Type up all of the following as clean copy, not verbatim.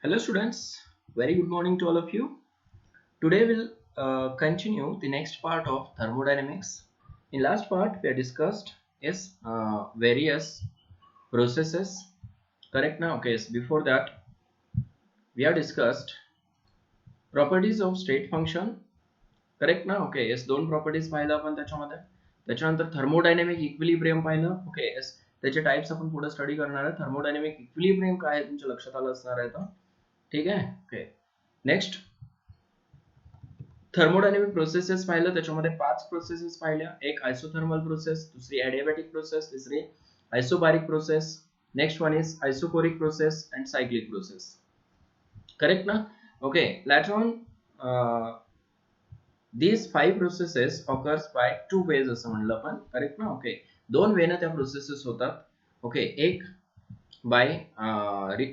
Hello students, very good morning to all of you. Today we'll continue the next part of thermodynamics. In last part we have discussed various processes. Correct now? Okay, yes, before that we have discussed properties of state function. Correct ना okay yes दोन properties पाहिलं आपण त्याच्यामध्ये त्याच्यानंतर thermodynamic equilibrium पाहिलं okay yes त्याचे types आपण पुढे स्टडी करणार आहे थर्मोडायनेमिक इक्विलिब्रियम काय आहे तुमच्या लक्षात आलं असणार आहे तर ठीक आहे ओके नेक्स्ट थर्मोडायनेमिक प्रोसेसेस पाहिलं त्याच्यामध्ये 5 प्रोसेसेस पाहिल्या एक आयसोथर्मल प्रोसेस दुसरी एडियाबॅटिक प्रोसेस तिसरी isobaric process next one is isochoric process and cyclic process correct ना okay let's on these five processes occurs by two ways असं म्हणलं आपण करेक्ट ना ओके दोन वेने त्या प्रोसेसेस होतात ओके एक बाय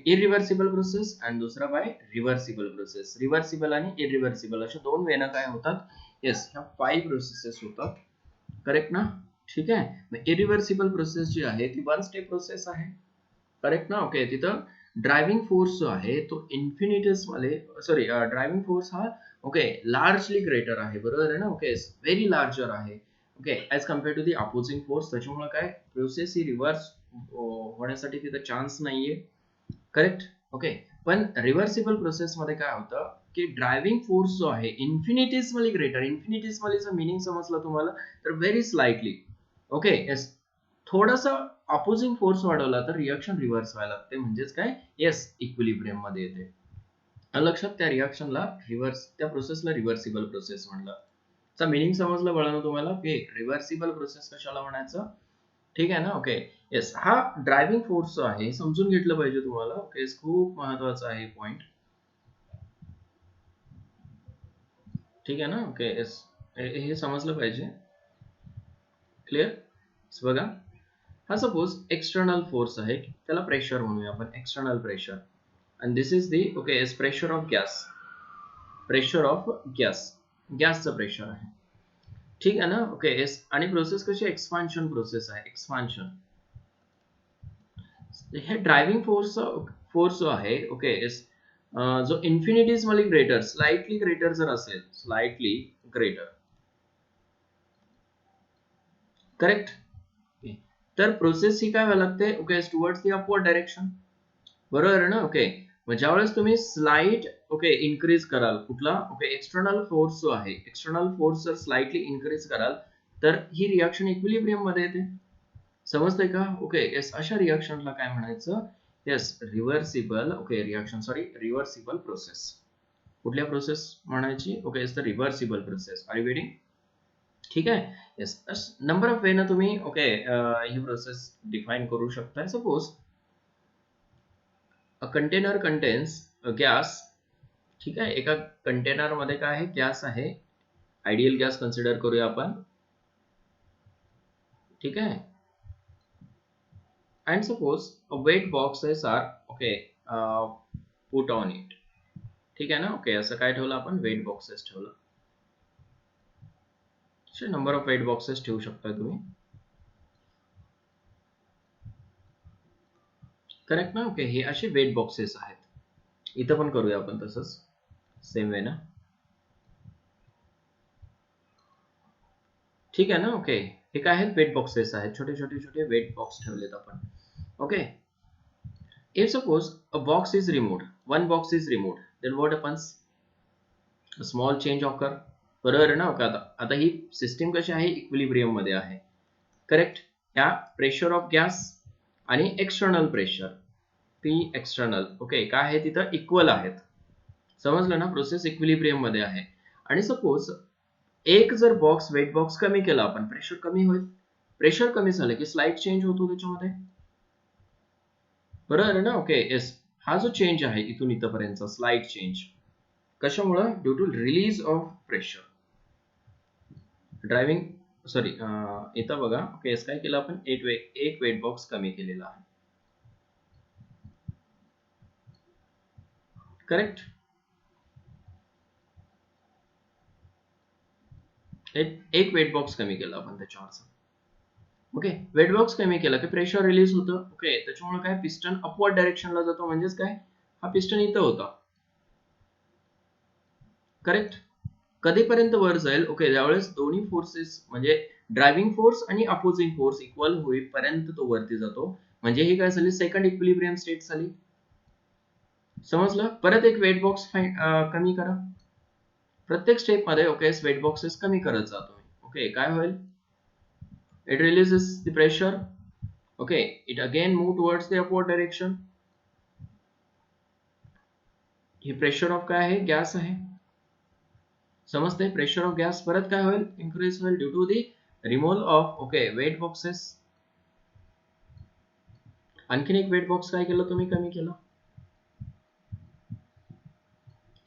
इरिव्हर्सिबल प्रोसेस आणि दुसरा बाय रिव्हर्सिबल प्रोसेस रिव्हर्सिबल आणि इरिव्हर्सिबल अशा दोन वेने काय होतात येस ह्या 5 प्रोसेसेस होतात करेक्ट ना ठीक आहे इरिव्हर्सिबल प्रोसेस जी आहे ती वन स्टेप प्रोसेस आहे करेक्ट ना ओके तिथं ड्रायव्हिंग फोर्स जो आहे तो इन्फिनिटीस मध्ये सॉरी ड्रायव्हिंग फोर्स हा ओके लार्जली ग्रेटर आहे बरोबर आहे ना ओके व्हेरी लार्जर आहे okay as compare to the opposing force त्याच्यामुळे काय प्रोसेस ही रिव्हर्स होण्यासाठी तिथं चान्स नाहीये करेक्ट ओके पण रिव्हर्सिबल प्रोसेस मध्ये काय होतं की ड्रायव्हिंग फोर्स जो आहे इन्फिनिटीसमली ग्रेटर इन्फिनिटीसमलीचं मिनिंग समजलं तुम्हाला तर व्हेरी स्लाइटली ओके येस थोडासा अपोजिंग फोर्स वाढवला तर रिएक्शन रिव्हर्स व्हायला लागते म्हणजेच काय येस इक्विलिब्रियम मध्ये येते लक्षात त्या रिएक्शनला रिव्हर्स त्या प्रोसेसला रिव्हर्सिबल प्रोसेस म्हणलं चा मीनिंग समजलं बळानं तुम्हाला की रिव्हर्सिबल प्रोसेस कशाला म्हणायचं ठीक आहे ना ओके येस हा ड्रायव्हिंग फोर्स जो आहे समजून घेतलं पाहिजे तुम्हाला ओके खूप महत्वाचा आहे पॉइंट ठीक आहे ना ओके येस हे समजलं पाहिजे क्लिअर बघा हा सपोज एक्सटर्नल फोर्स आहे त्याला प्रेशर म्हणूया आपण external pressure and this is the okay is pressure of gas गॅसचं प्रेशर आहे ठीक आहे ना ओके येस आणि प्रोसेस कशी एक्सपान्शन प्रोसेस आहे एक्सपान्शन हे ड्रायव्हिंग फोर्स जो आहे ओके येस जो इन्फिनिटीज मध्ये ग्रेटर स्लाइटली ग्रेटर जर असेल स्लाइटली ग्रेटर करेक्ट तर प्रोसेस ही काय व्हायला लागते okay towards the upward direction बरोबर आहे ना ओके मग ज्यावेळेस तुम्ही स्लाइट ओके इन्क्रीज कराल कुठला ओके एक्सटर्नल फोर्स जो आहे एक्सटर्नल फोर्स जर स्लाइटली इन्क्रीज कराल तर ही रिएक्शन इक्विलिब्रियम मध्ये येते समजतंय का ओके येस अशा रिएक्शनला काय म्हणायचं yes reversible okay reaction sorry reversible process कुठल्या प्रोसेस म्हणायची okay is the reversible process are you waiting ठीक आहे येस नंबर ऑफ वे ना तुम्ही ओके ही प्रोसेस डिफाइन करू शकता suppose a container contains gas ठीक आहे एका कंटेनर मध्ये काय आहे गॅस आहे आयडियल गॅस कन्सिडर करूया आपण ठीक आहे and suppose a weight boxes are okay put on it ठीक आहे ना ओके असं काय ठेवलं आपण वेट बॉक्सेस ठेवलं नंबर ऑफ वेट बॉक्सेस ठेवू शकता तुम्ही करेक्ट ना ओके हे असे वेट बॉक्सेस आहेत इथं पण करूया आपण तसंच सेम वे ना ठीक आहे ना ओके हे काय आहेत वेट बॉक्सेस आहेत छोटे छोटे छोटे वेट बॉक्स ठेवलेत आपण okay if suppose a box is removed one box is removed then what happens a small change occur बरोबर आहे ना ओके आता ही सिस्टीम कशी आहे इक्विलिब्रियम मध्ये आहे करेक्ट ह्या प्रेशर ऑफ गॅस आणि एक्सटर्नल प्रेशर ती एक्सटर्नल ओके काय आहे तिथं इक्वल आहेत समजलं ना प्रोसेस इक्विलिब्रियम मध्ये आहे आणि सपोज एक जर बॉक्स वेट बॉक्स कमी केला आपण प्रेशर कमी होईल प्रेशर कमी झालं की स्लाइट चेंज होतो त्याच्यामध्ये बरोबर आहे ना ओके येस हा जो चेंज आहे इथून इथपर्यंतचा स्लाइट चेंज कशामुळे due to release of pressure driving sorry इथं बघा ओके काय केलं आपण एक वेट बॉक्स कमी केलेला आहे करेक्ट एक वेट बॉक्स कमी केला आपण त्याच्यावरचा ओके वेट बॉक्स कमी केला की प्रेशर रिलीज होतं ओके त्याच्यामुळे काय पिस्टन अपवर्ड डायरेक्शनला जातो म्हणजेच काय हा पिस्टन इथं होता, करेक्ट. कधीपर्यंत वर जाईल? ओके, ज्यावेळेस दोन्ही फोर्सेस म्हणजे ड्रायव्हिंग फोर्स आणि अपोजिंग फोर्स इक्वल होईपर्यंत तो वरती जातो. म्हणजे ही काय झाली? सेकंड इक्विलिब्रियम स्टेट झाली. समजलं? परत एक वेट बॉक्स कमी करा प्रत्येक स्टेप मध्ये. ओके, वेट बॉक्सेस कमी करत जा तुम्ही. ओके, काय होईल? It releases the pressure. Okay, it again move towards the upward direction. हे प्रेशर ऑफ काय आहे? गॅस आहे. समजते? प्रेशर ऑफ गॅस परत काय होईल? इन्क्रीज होईल due to the removal of okay weight boxes. आणखीन एक वेट बॉक्स काय केलं तुम्ही? कमी केलं.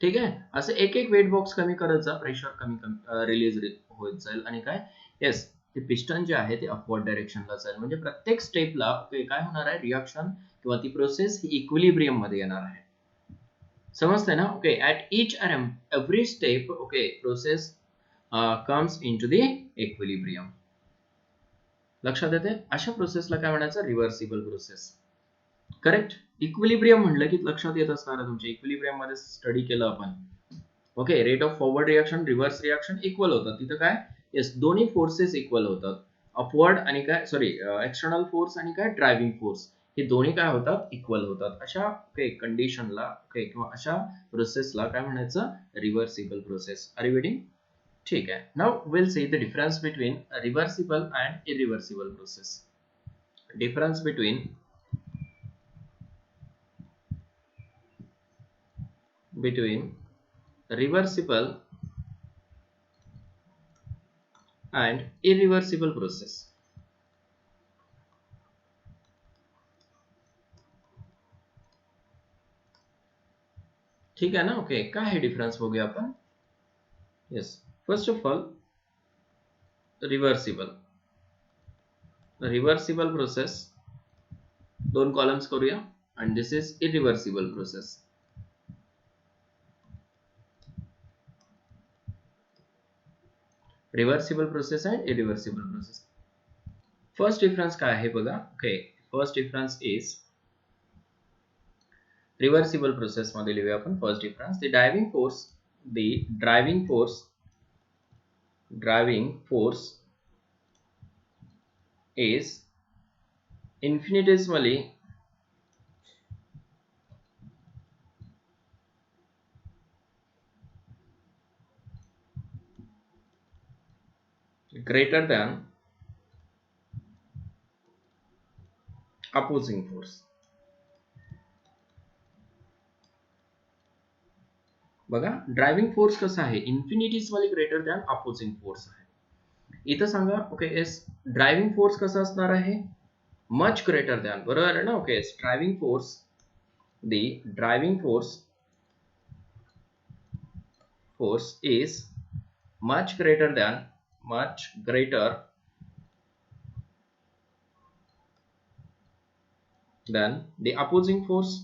ठीक आहे, असं एक एक वेट बॉक्स कमी करत जा, प्रेशर कमी रिलीज होत जाईल. आणि काय? येस, ते पिस्टन जे आहे ते अपवर्ड डायरेक्शनला जाईल. म्हणजे प्रत्येक स्टेपला ओके काय होणार आहे? रिएक्शन किंवा ती प्रोसेस ही इक्विलिब्रियम मध्ये येणार आहे. समजते ना? Okay, at each and every step okay process comes into the equilibrium. लक्षात येते? अशा प्रोसेसला काय म्हणायचं? Reversible process. करेक्ट. इक्विलिब्रियम म्हटलं की लक्षात येत असणार तुमच्या इक्विलिब्रियम मध्ये स्टडी केलं आपण. Okay, rate of forward reaction reverse reaction equal होतात. तिथं काय? येस, दोन्ही फोर्सेस इक्वल होतात. अपवर्ड आणि काय सॉरी एक्सटर्नल फोर्स आणि काय ड्रायव्हिंग फोर्स हे दोन्ही काय होतात? इक्वल होतात. अशा ओके कंडिशनला ओके किंवा अशा प्रोसेसला काय म्हणायचं? Reversible process. Are you waiting? ठीक आहे. Now will see the difference between reversible and irreversible process. Difference between reversible and irreversible process. ठीक आहे ना? ओके, काय आहे डिफरन्स बघूया आपण. Yes, first of all reversible process दोन कॉलम्स करूया आणि this is irreversible process. Reversible process and irreversible process. First difference काय आहे बघा. Okay, first difference is reversible process मध्ये लिहूया आपण. First difference, the driving force is infinitesimally greater than opposing force. बघा, ड्रायव्हिंग फोर्स कसा आहे? Infinitesimally greater than opposing force आहे. इथं सांगा. ओके, एस ड्रायव्हिंग फोर्स कसा असणार आहे? Much greater than. बरोबर आहे ना? Okay, driving force is much greater than the opposing force.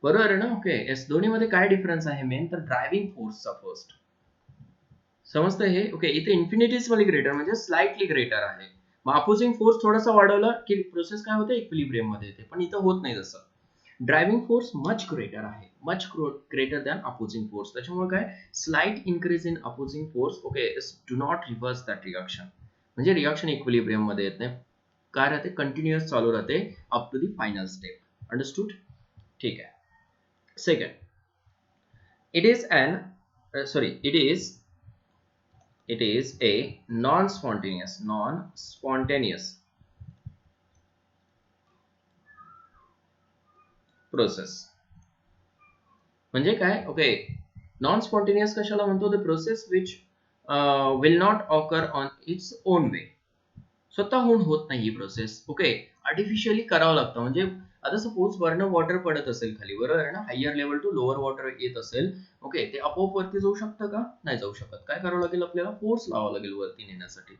बरोबर आहे ना? ओके, एस दोन्ही मध्ये काय डिफरन्स आहे मेन? तर ड्रायव्हिंग फोर्सचा फर्स्ट. समजतं हे? ओके, इथे इन्फिनिटीजमली ग्रेटर म्हणजे स्लाइटली ग्रेटर आहे. मग अपोजिंग फोर्स थोडासा वाढवला की प्रोसेस काय होते? इक्विलिब्रियम मध्ये येते. पण इथं होत नाही तसं. ड्रायव्हिंग फोर्स मच ग्रेटर आहे, much greater than opposing force. त्याच्यामुळे काय? Slight increase in opposing force okay do not reverse that reaction. म्हणजे रिएक्शन इक्विलिब्रियम मध्ये येत नाही. काय राहते? कंटिन्युअस चालू राहते up to the final step. Understood? ठीक आहे. Second, it is a non-spontaneous process. म्हणजे काय? ओके, नॉन स्पॉन्टेनियस कशाला म्हणतो? The process which will not occur on its own way. स्वतःहून होत नाही ही प्रोसेस. ओके, आर्टिफिशियली करावं लागतं. म्हणजे आता सपोज वरनं वॉटर पडत असेल खाली, बरोबर आहे ना? Higher level to lower water येत असेल. ओके, ते आपोआप वरती जाऊ शकतं का? नाही जाऊ शकत. काय करावं लागेल? आपल्याला फोर्स लावावा लागेल वरती नेण्यासाठी.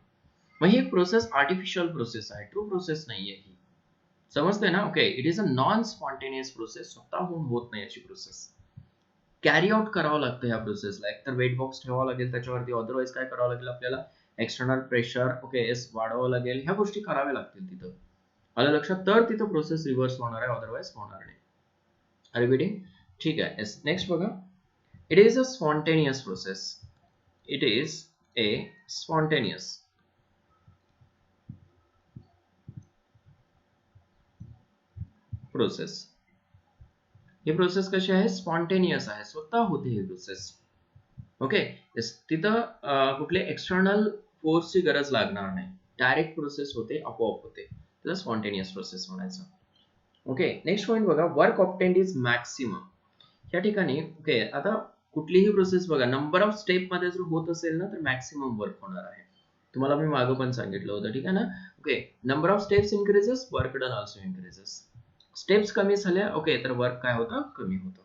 मग ही प्रोसेस आर्टिफिशियल प्रोसेस आहे, ट्रू प्रोसेस नाहीये ही. समजते ना? Okay, it is a non spontaneous process. स्वतःहून होत नाही अशी प्रोसेस. कॅरी आउट करावं लागतं ह्या प्रोसेसला. एकतर वेट बॉक्स ठेवावा लागेल त्याच्यावरती, अदरवाईज काय करावं लागेल आपल्याला? एक्सटर्नल प्रेशर ओके एस वाढवावं लागेल, ह्या गोष्टी कराव्या लागतील तिथं. आलं लक्षात? तर तिथं प्रोसेस रिव्हर्स होणार आहे, अदरवाइज होणार नाही. रिपीटिंग. ठीक आहे. येस. नेक्स्ट बघा. It is a spontaneous process. It is a spontaneous process. He process कशी आहे? स्पॉन्टेनियस आहे, स्वतः होते ही प्रोसेस. ओके. तिथं कुठले एक्सटर्नल फोर्सची गरज लागणार नाही, डायरेक्ट प्रोसेस होते, आपोआप होते, त्याला स्पॉन्टेनियस प्रोसेस म्हणायचं. ओके. नेक्स्ट पॉईंट बघा. Work obtained is maximum. या ठिकाणी ओके, आता कुठलीही प्रोसेस बघा, नंबर ऑफ स्टेप मध्ये जर होत असेल ना तर मॅक्सिमम वर्क होणार आहे. तुम्हाला मी मागं पण सांगितलं होतं, ठीक आहे ना. Okay. Number of steps increases, work done also increases. Steps कमी झाल्या ओके तर वर्क काय होतं? कमी होतं.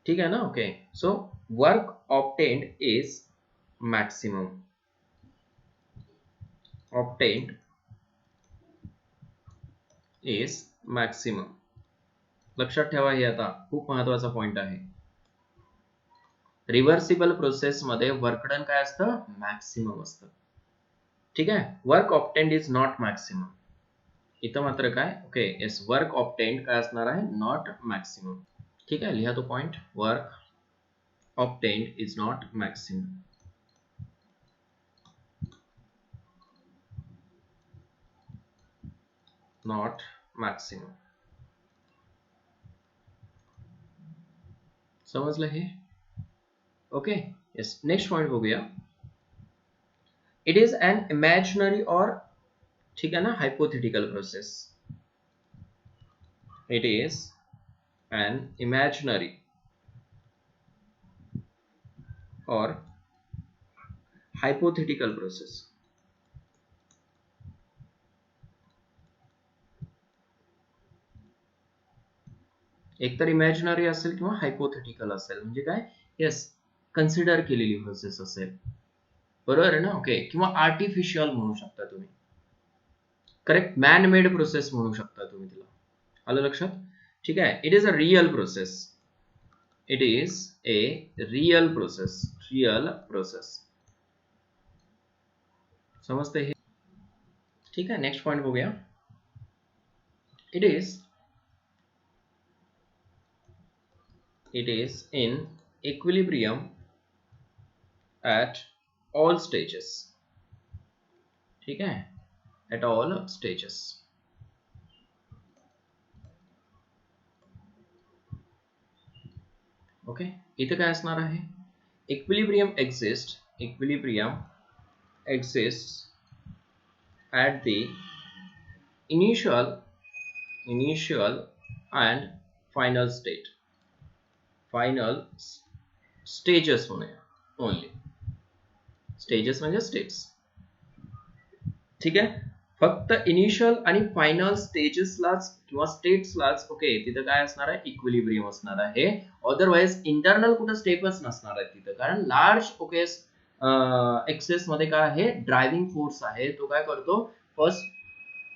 ठीक आहे ना. Okay. So work obtained is maximum. Obtained is maximum. लक्षात ठेवा, हे आता खूप महत्वाचा पॉइंट आहे. रिव्हर्सिबल प्रोसेस मध्ये वर्क डन काय असतं? मॅक्सिमम असतं. ठीक आहे. Work obtained is not maximum. इथं मात्र काय? ओके येस, वर्क ऑब्टेन्ड काय असणार आहे? Not maximum. ठीक आहे, लिहा तो point. Work obtained is not maximum. Not maximum. समजलं हे? Okay yes. नेक्स्ट पॉइंट बघूया. इट इज अन इमॅजिनरी और, ठीक है ना, hypothetical process. It is an imaginary और हाइपोथेटिकल प्रोसेस. एक तर इमॅजिनरी असेल किंवा हायपोथेटिकल असेल, म्हणजे काय? येस, कन्सिडर केलेली प्रोसेस असेल, बरोबर आहे ना. ओके. किंवा आर्टिफिशियल म्हणू शकता तुम्ही. करेक्ट. मॅन मेड प्रोसेस म्हणू शकता तुम्ही तिला. आलं लक्षात? ठीक आहे. It is a real process. It is a real process. Real process. समजते हे? ठीक आहे. नेक्स्ट पॉइंट बघूया. It is in equilibrium at all stages. ठीक है, at all stages. ओके. इथे काय असणार आहे? equilibrium exists at the initial and final state. Final stages म्हणूया ओनली. स्टेजेस म्हणजे स्टेट्स. ठीक आहे. फक्त इनिशियल आणि फायनल स्टेजेसलाच किंवा स्टेट्सलाच ओके तिथं काय असणार आहे? इक्विलिब्रियम असणार आहे. अदरवाइज इंटरनल कुठं स्टेपच नसणार आहे तिथं, कारण लार्ज ओके एक्सेस मध्ये काय आहे? ड्रायव्हिंग फोर्स आहे. तो काय करतो? फर्स्ट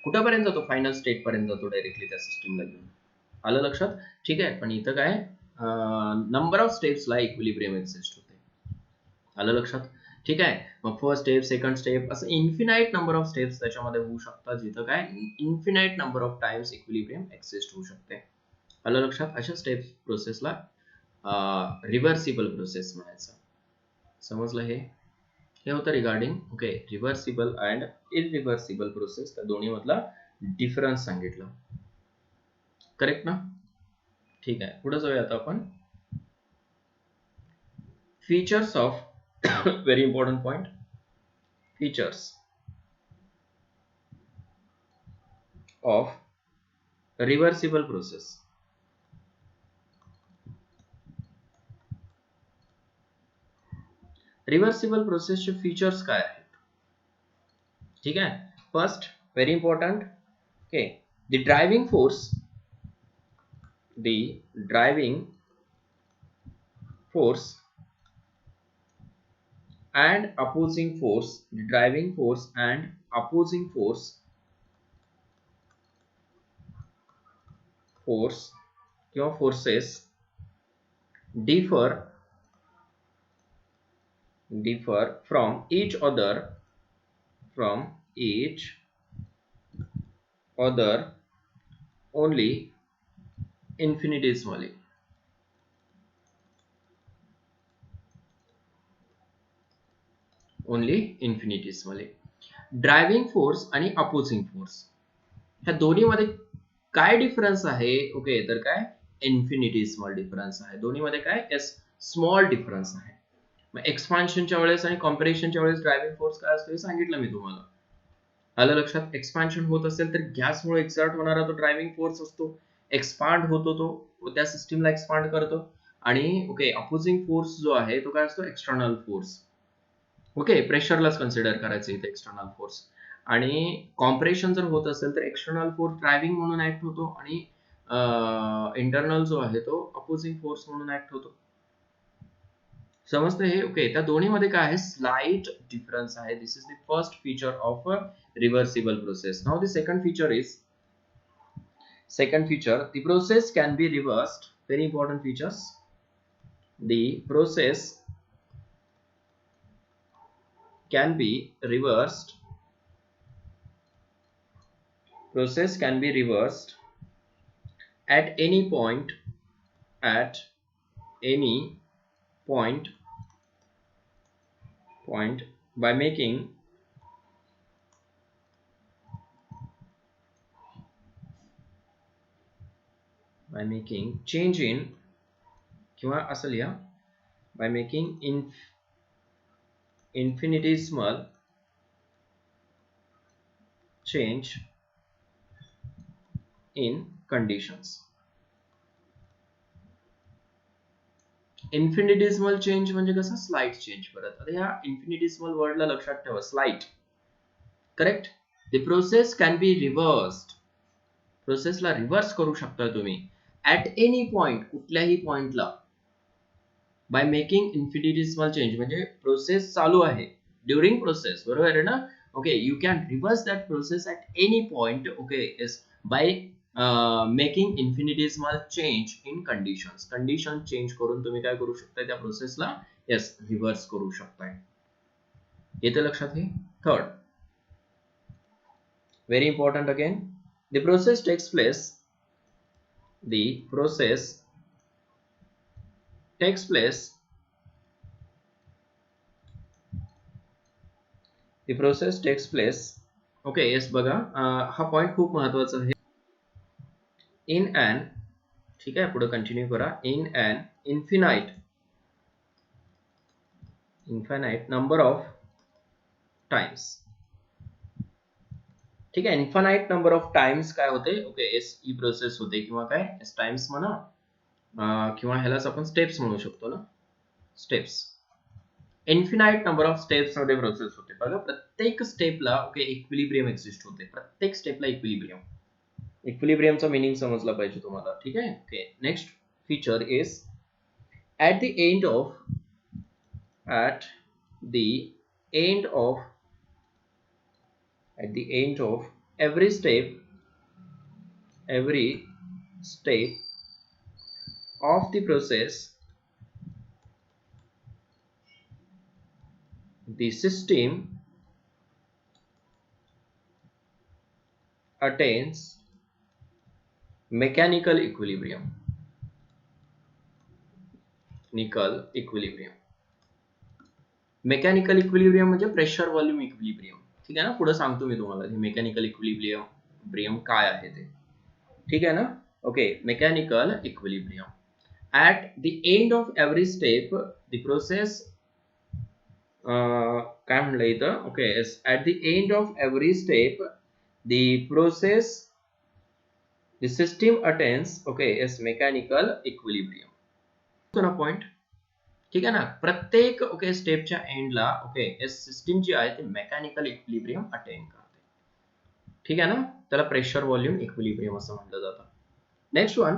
कुठपर्यंत जातो? फायनल स्टेट पर्यंत जातो डायरेक्टली त्या सिस्टीमला घेऊन. आलं लक्षात? ठीक आहे. पण इथं काय? नंबर ऑफ स्टेप्सला इक्विलिब्रियम एक्झिस्ट होते. आलं लक्षात? ठीक आहे. मग फर्स्ट स्टेप, सेकंड स्टेप, असं इन्फिनाइट नंबर ऑफ स्टेप्स त्याच्यामध्ये होऊ शकतात, जिथं काय infinite number of times equilibrium exist होऊ शकते. आलं लक्षात? अशा स्टेप्स प्रोसेसला रिव्हर्सिबल प्रोसेस म्हणायचं. समजलं हे? हे होतं regarding okay reversible and irreversible process, त्या दोन्ही मधला डिफरन्स सांगितलं. करेक्ट ना? ठीक आहे. पुढे जाऊया आता आपण. Features of very important point. Features of reversible process. Reversible प्रोसेसचे फीचर्स काय आहेत? ठीक आहे. First very important okay the driving force and opposing force, the driving force and opposing force किंवा forces differ from each other from each other only infinitesimally. Only इन्फिनिटीसमध्ये. Driving force आणि opposing force ह्या दोन्हीमध्ये काय difference आहे? Okay, तर काय इन्फिनिटीसमल difference आहे. दोन्हीमध्ये काय एस स्मॉल डिफरन्स आहे. मग एक्सपान्शनच्या वेळेस आणि कॉम्प्रेशनच्या वेळेस ड्रायव्हिंग फोर्स काय असतो हे सांगितलं मी तुम्हाला. आलं लक्षात? एक्सपान्शन होत असेल तर गॅसमुळे एक्सर्ट होणारा तो ड्रायव्हिंग फोर्स असतो. एक्सपांड होतो तो त्या सिस्टीमला एक्सपांड करतो. आणि ओके, अपोजिंग फोर्स जो आहे तो काय असतो? External force. ओके, प्रेशरलाच कन्सिडर करायचं इथे एक्सटर्नल फोर्स. आणि कॉम्प्रेशन जर होत असेल तर एक्सटर्नल फोर्स ड्रायव्हिंग म्हणून ऍक्ट होतो आणि इंटरनल जो आहे तो अपोजिंग फोर्स म्हणून ऍक्ट होतो. समजतं हे? ओके, त्या दोन्हीमध्ये काय आहे? स्लाइट डिफरन्स आहे. This is the first feature of a reversible process. Now the second feature is the process can be reversed. Very important features. The process can be reversed. Process can be reversed at any point by making change in किंवा असं लिहा by making infinitesimal change in conditions. Infinitesimal change म्हणजे कसं? Slight change. परत आता या infinitesimal वर्डला लक्षात ठेवा, slight. Correct? The process can be रिव्हर्स्ड. प्रोसेसला रिव्हर्स करू शकता तुम्ही ऍट एनी पॉइंट, कुठल्याही पॉइंटला, बाय मेकिंग इन्फिनिटेसिमल चेंज. म्हणजे प्रोसेस चालू आहे, ड्युरिंग प्रोसेस, बरोबर आहे ना? Okay, you can reverse that process at any point. Okay, is by making infinitesimal change in conditions. Condition change करून तुम्ही काय करू शकता? त्या प्रोसेसला येस रिव्हर्स करू शकताय. येते लक्षात हे? Third, very important again, the process takes place okay, yes बघा, हा पॉइंट खूप महत्वाचा आहे. इन एन, ठीक आहे, पुढे कंटिन्यू करा. In an infinite number of times. ठीक आहे, इन्फानाइट नंबर ऑफ टाइम्स काय होते? ओके, एस ही प्रोसेस होते किंवा काय एस टाइम्स म्हणा, किंवा ह्यालाच आपण स्टेप्स म्हणू शकतो ना, steps. Infinite number of steps मध्ये प्रोसेस होते. बघा, प्रत्येक स्टेपला ओके इक्विलिब्रियम एक्झिस्ट होते. प्रत्येक स्टेपला इक्विलिब्रियमचा मीनिंग समजला पाहिजे तुम्हाला. ठीक आहे? Okay, next feature is at the end of every step of the process, the system attains mechanical equilibrium. Mechanical equilibrium म्हणजे प्रेशर व्हॉल्यूम इक्विलिब्रियम. ठीक आहे ना? पुढे सांगतो मी तुम्हाला मेकॅनिकल इक्विलिब्रियम काय आहे ते. ठीक आहे ना? Okay, mechanical equilibrium. At the end of every step the process, काय म्हणलं इथं? Okay, at the end of every step the system attains okay S mechanical equilibrium. Point, ठीक आहे ना? प्रत्येक ओके स्टेपच्या एंडला ओके एस सिस्टीम जी आहे ती मेकॅनिकल इक्विलिब्रियम अटेन करते. ठीक आहे ना? त्याला प्रेशर व्हॉल्यूम इक्विलिब्रियम असं म्हटलं जातं. नेक्स्ट वन,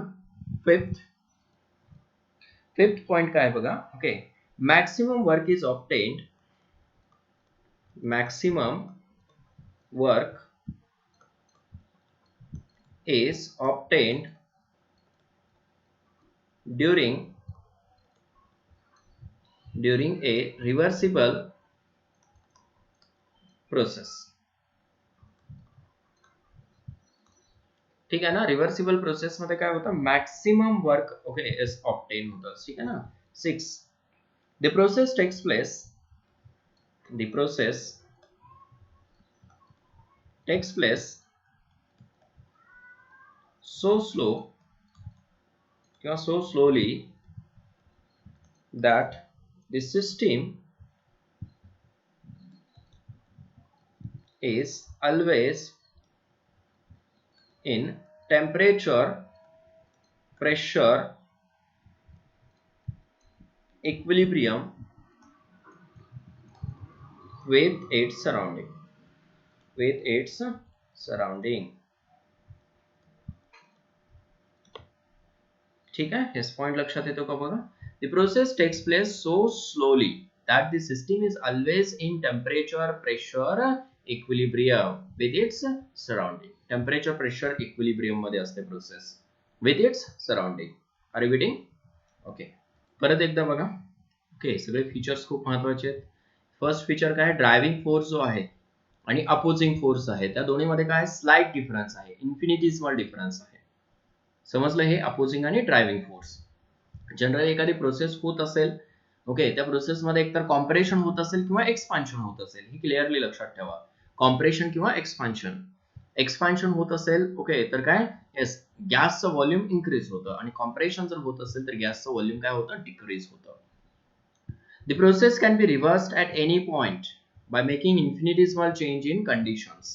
फिफ्थ पॉइंट काय बघा. Okay, maximum work is obtained during a reversible process. ठीक आहे ना. रिव्हर्सिबल प्रोसेस मध्ये काय होतं, maximum work okay is obtain होतं. ठीक आहे ना. 6 the process takes place so slowly that the system is always in temperature, pressure, equilibrium with its surrounding. ठीक आहे. हेच पॉइंट लक्षात येतो का बघा. The process takes place so slowly that the system is always in temperature, pressure, equilibrium with its surrounding. Temperature, pressure, equilibrium मध्ये असते process with its surrounding. Are you getting? Okay. परत एकदा बघा. ओके, सगळे फीचर्स खूप महत्वाचे आहेत. First feature काय, ड्रायव्हिंग फोर्स जो आहे आणि अपोजिंग फोर्स आहे त्या दोन्हीमध्ये काय स्लाइट डिफरन्स आहे, इन्फिनिटिसिमल डिफरन्स आहे. समजलं हे अपोजिंग आणि ड्रायव्हिंग फोर्स. जनरली एखादी प्रोसेस होत असेल ओके, त्या प्रोसेसमध्ये एकतर कॉम्प्रेशन होत असेल किंवा एक्सपान्शन होत असेल. हे क्लिअरली लक्षात ठेवा. कॉम्प्रेशन किंवा एक्सपान्शन होत असेल ओके तर काय येस गॅसचं व्हॉल्यूम इन्क्रीज होतं आणि कॉम्प्रेशन जर होत असेल तर गॅसचं व्हॉल्यूम काय होतं, डिक्रीज होतं. The process can be reversed at any point by making infinitesimal change in conditions.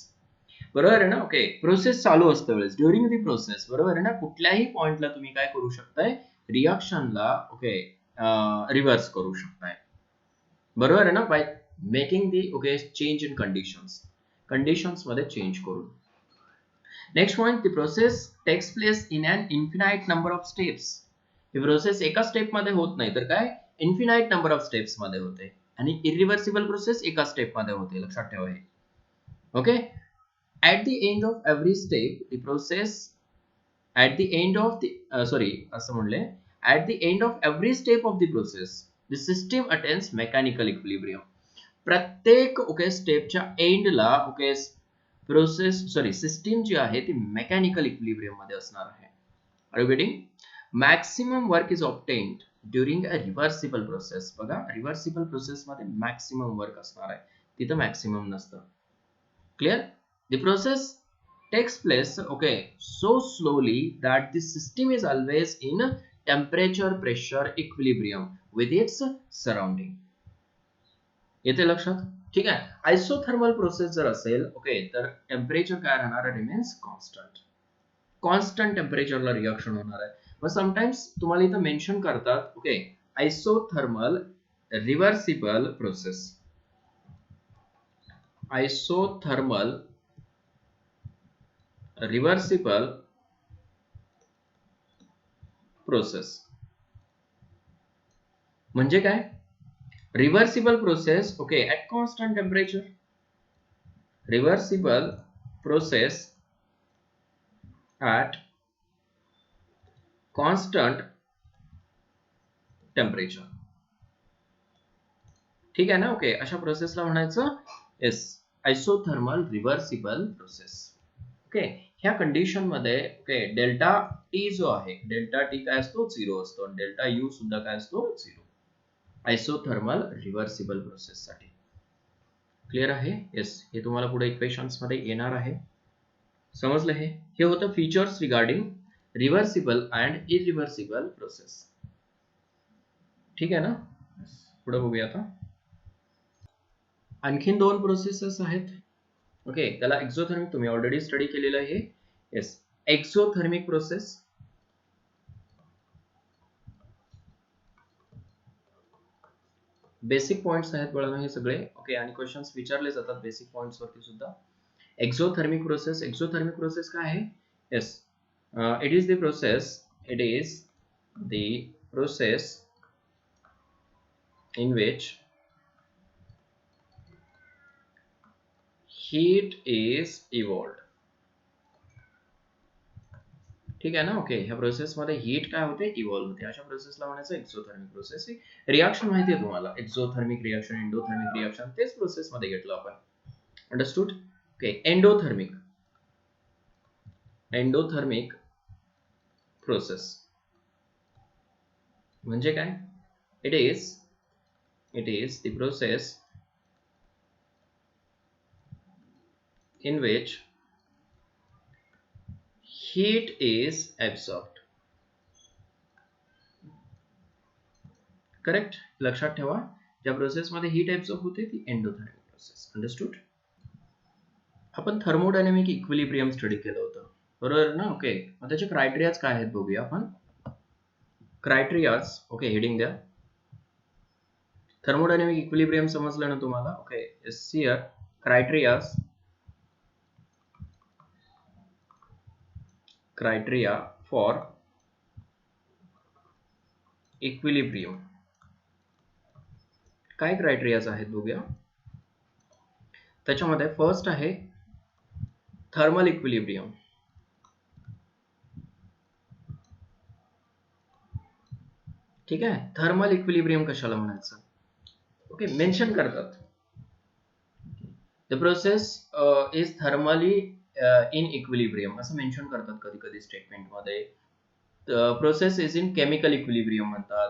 बरोबर आहे ना. ओके, प्रोसेस चालू असते वेळेस ड्युरिंग दी प्रोसेस, बरोबर आहे ना, कुठल्याही पॉइंटला तुम्ही काय करू शकताय, रिएक्शनला ओके रिव्हर्स करू शकताय. बरोबर आहे ना, by making the okay change in conditions मध्ये चेंज करून. Next point, the process takes place in an infinite number of steps. ही प्रोसेस एका स्टेप मध्ये होत नाही तर काय इन्फिनाइट नंबर ऑफ स्टेप्स मध्ये होते आणि इरिव्हर्सिबल प्रोसेस एका स्टेप मध्ये होते. लक्षात ठेवा हे. Okay, at the end of every step the process at the end of the असं म्हणले at the end of every step of the process the system attains mechanical equilibrium. प्रत्येक okay स्टेपच्या एंडला ओके सिस्टीम जी आहे ती mechanical equilibrium मध्ये असणार आहे. Are you getting? Maximum work is obtained during a reversible process. बघा, रिव्हर्सिबल प्रोसेस मध्ये maximum work असणार आहे, तिथं मॅक्सिमम नसतं. Clear? The process takes place okay so slowly that the system is always in temperature, pressure, equilibrium with its surrounding. येते लक्षात? ठीक आहे. आयसोथर्मल प्रोसेस जर असेल ओके तर टेम्परेचर काय राहणार, रिमेन्स कॉन्स्टंट टेम्परेचरला रिएक्शन होणार आहे. मग समटाइम्स तुम्हाला इथं मेन्शन करतात okay isothermal reversible process, isothermal reversible process म्हणजे काय, reversible process okay at constant temperature, reversible process at constant temperature. ठीक आहे ना. ओके, अशा प्रोसेसला म्हणायचं yes isothermal reversible process. Okay, ह्या कंडिशन मध्ये ओके डेल्टा टी जो आहे, डेल्टा टी काय असतो, 0 असतो आणि डेल्टा यू सुद्धा काय असतो, 0. आयसोथर्मल रिव्हर्सिबल प्रोसेस साठी. क्लिअर आहे? येस, हे तुम्हाला पुढे इक्वेशन्स मध्ये येणार आहे. समजलं हे? हे होतं features regarding reversible and irreversible process. ठीक आहे ना. पुढे बघूया आता. आणखीन 2 प्रोसेसेस आहेत ओके. त्याला एक्झोथर्मिक तुम्ही ऑलरेडी स्टडी केलेलं आहे. Yes, exothermic process, basic points आहेत बळा हे सगळे ओके आणि क्वेश्चन्स विचारले जातात बेसिक पॉइंट्स वरती सुद्धा. एक्झोथर्मिक प्रोसेस काय आहे? Yes, it is the process in which heat is evolved. ठीक आहे ना. ओके, ह्या प्रोसेस मध्ये हीट काय होते, इव्हॉल्व होते. अशा प्रोसेसला म्हणायचं एक्झोथर्मिक प्रोसेस. रिएक्शन माहिती आहे तुम्हाला, एक्झोथर्मिक रिएक्शन, एंडोथर्मिक रिएक्शन, तेच प्रोसेस मध्ये घेतलं आपण. अंडरस्टूड. ओके. एंडोथर्मिक प्रोसेस म्हणजे काय? it is the process in which heat is absorbed. Correct. लक्षात ठेवा, ज्या प्रोसेस मध्ये हीट ऍब्सॉर्ब होते ती एंडोथर्मिक प्रोसेस. अंडरस्टूड. आपण थर्मोडायनेमिक इक्विलिब्रियम स्टडी केलं होतं, बरोबर ना? ओके. मग त्याचे क्रायटेरियाज काय आहेत बघूया आपण. क्रायटेरियाज, ओके, हेडिंग द्या. थर्मोडायनेमिक इक्विलिब्रियम समजलं ना तुम्हाला? Okay. Here criteria for equilibrium. काय क्रायटेरियाज आहेत बघूया. त्याच्यामध्ये फर्स्ट आहे थर्मल इक्विलिब्रियम. ठीक आहे. थर्मल इक्विलिब्रियम कशाला म्हणायचं? ओके, मेन्शन करतात. The process is thermally in equilibrium असं मेन्शन करतात कधी कधी स्टेटमेंटमध्ये. Process is in chemical equilibrium म्हणतात,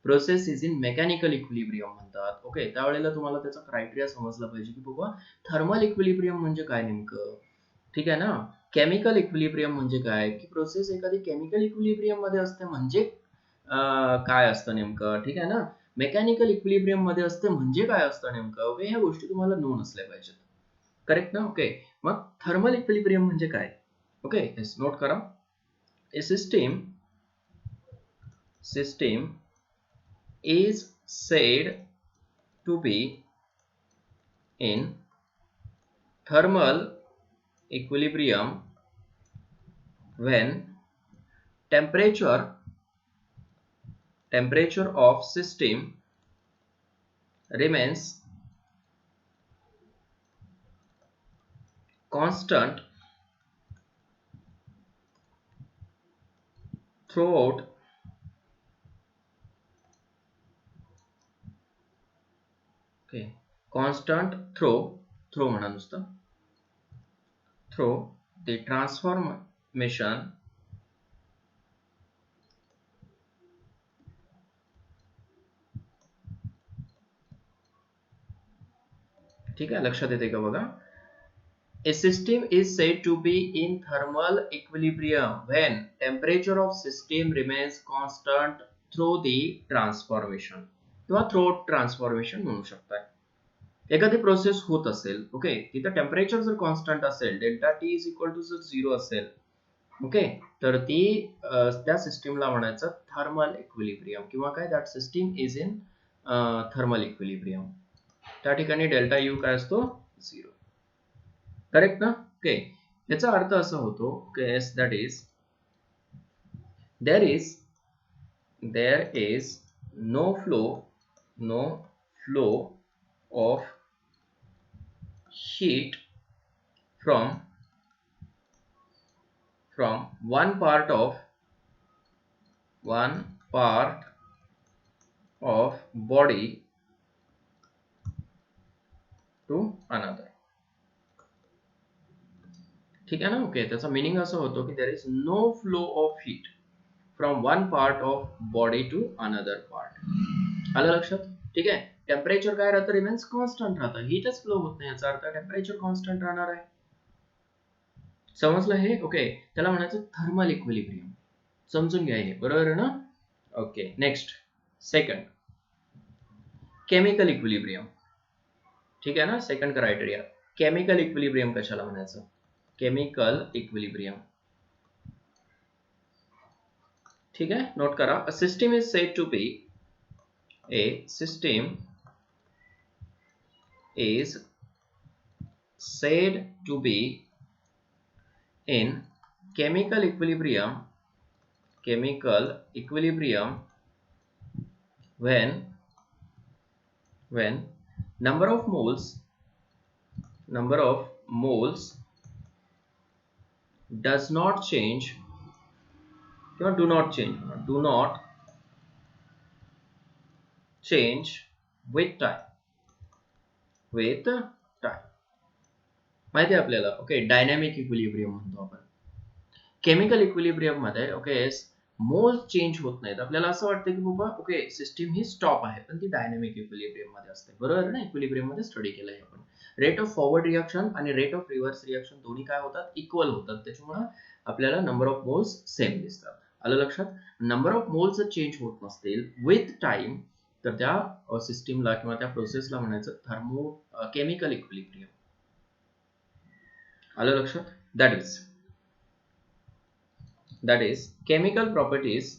process is in mechanical equilibrium म्हणतात. ओके. त्यावेळेला तुम्हाला त्याचा क्रायटेरिया समजला पाहिजे की बाबा थर्मल इक्विलिब्रियम म्हणजे काय नेमकं. ठीक आहे ना. केमिकल इक्विलिब्रियम म्हणजे काय, की प्रोसेस एखादी केमिकल इक्विलिब्रियम मध्ये असते म्हणजे काय असतं नेमकं. ठीक आहे ना. मेकॅनिकल इक्विलिब्रियम मध्ये असते म्हणजे काय असतं नेमकं. ओके. ह्या गोष्टी तुम्हाला नोन असल्या पाहिजेत. करेक्ट ना. ओके. मग थर्मल इक्विलिब्रियम म्हणजे काय? ओके, नोट करा. ए system is said to be in thermal equilibrium when temperature of system remains constant throughout through म्हणा नुसतं through the transformation ठीक आहे. लक्षात येते का बघा. A system is said to be in thermal equilibrium when temperature of system remains constant through the transformation किंवा throughout transformation म्हणू शकताय. एखादी प्रोसेस होत असेल, ओके, तिथं टेम्परेचर जर कॉन्स्टंट असेल, delta T is equal to जर 0 असेल, ओके, तर ती त्या सिस्टीमला म्हणायचं थर्मल इक्विलिब्रियम किंवा काय, that system is in thermal equilibrium. त्या ठिकाणी डेल्टा यू काय असतो? 0. करेक्ट ना. ओके. याचा अर्थ असा होतो, okay, that is there is no flow of heat from one part of body to another. ठीक आहे ना. ओके. त्याचा मिनिंग असं होतो की there is no flow of heat from one part of body to another part. आलं लक्षात? ठीक आहे. टेम्परेचर काय राहतं? रिमेन्स कॉन्स्टंट राहतं. हीटच फ्लो होत नाही, याचा अर्थ टेम्परेचर कॉन्स्टंट राहणार आहे. समजलं हे? ओके. त्याला म्हणायचं थर्मल इक्विलिब्रियम. समजून घ्या हे, बरोबर आहे ना? Okay. Next, second, chemical equilibrium. ठीक आहे ना. सेकंड क्रायटेरिया, केमिकल इक्विलिब्रियम कशाला म्हणायचं? Chemical equilibrium. ठीक आहे. नोट करा. A system is said to be in chemical equilibrium when number of moles does not change or do not change with time. माहिती आहे आपल्याला. ओके, डायनॅमिक इक्विलिब्रियम म्हणतो आपण. केमिकल इक्विलिब्रियम मध्ये ओके मोल्स चेंज होत नाहीत. आपल्याला असं वाटतं की बाबा ओके सिस्टीम ही स्टॉप आहे, पण ती डायनॅमिक इक्विलिब्रियम मध्ये असते. बरोबर ना? इक्विलिब्रियम मध्ये स्टडी केलंय आपण. रेट ऑफ फॉरवर्ड रिएक्शन आणि रेट ऑफ रिव्हर्स रिएक्शन दोन्ही काय होतात? इक्वल होतात. त्याच्यामुळे आपल्याला नंबर ऑफ मोल्स सेम दिसतात. आलं लक्षात? नंबर ऑफ मोल्स चेंज होत नसतील विथ टाइम, तर त्या सिस्टीमला किंवा त्या प्रोसेसला म्हणायचं थर्मो केमिकल इक्विलिब्रियम. आलं लक्षात? that is chemical properties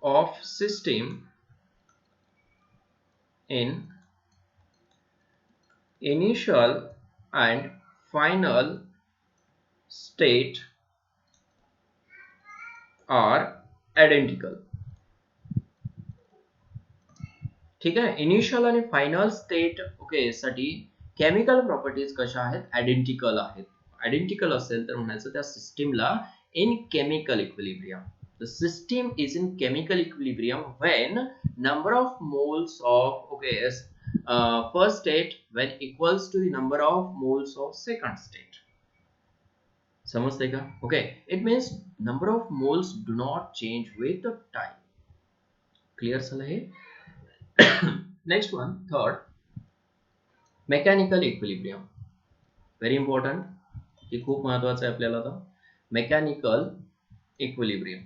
of system in initial and final state are identical. ठीक आहे. इनिशियल आणि फायनल स्टेट ओके साठी केमिकल प्रॉपर्टीज कशा आहेत? आयडेंटिकल आहेत. आयडेंटिकल असेल तर म्हणायचं त्या सिस्टीमला in chemical equilibrium. The system is in chemical equilibrium when number of moles of first state when equals to the number of moles of second state. समजते का? Okay, it means number of moles do not change with the time. Clear झालं हे? Next one, third, mechanical equilibrium. Very important. हे खूप महत्वाचं आहे आपल्याला आता. Mechanical equilibrium.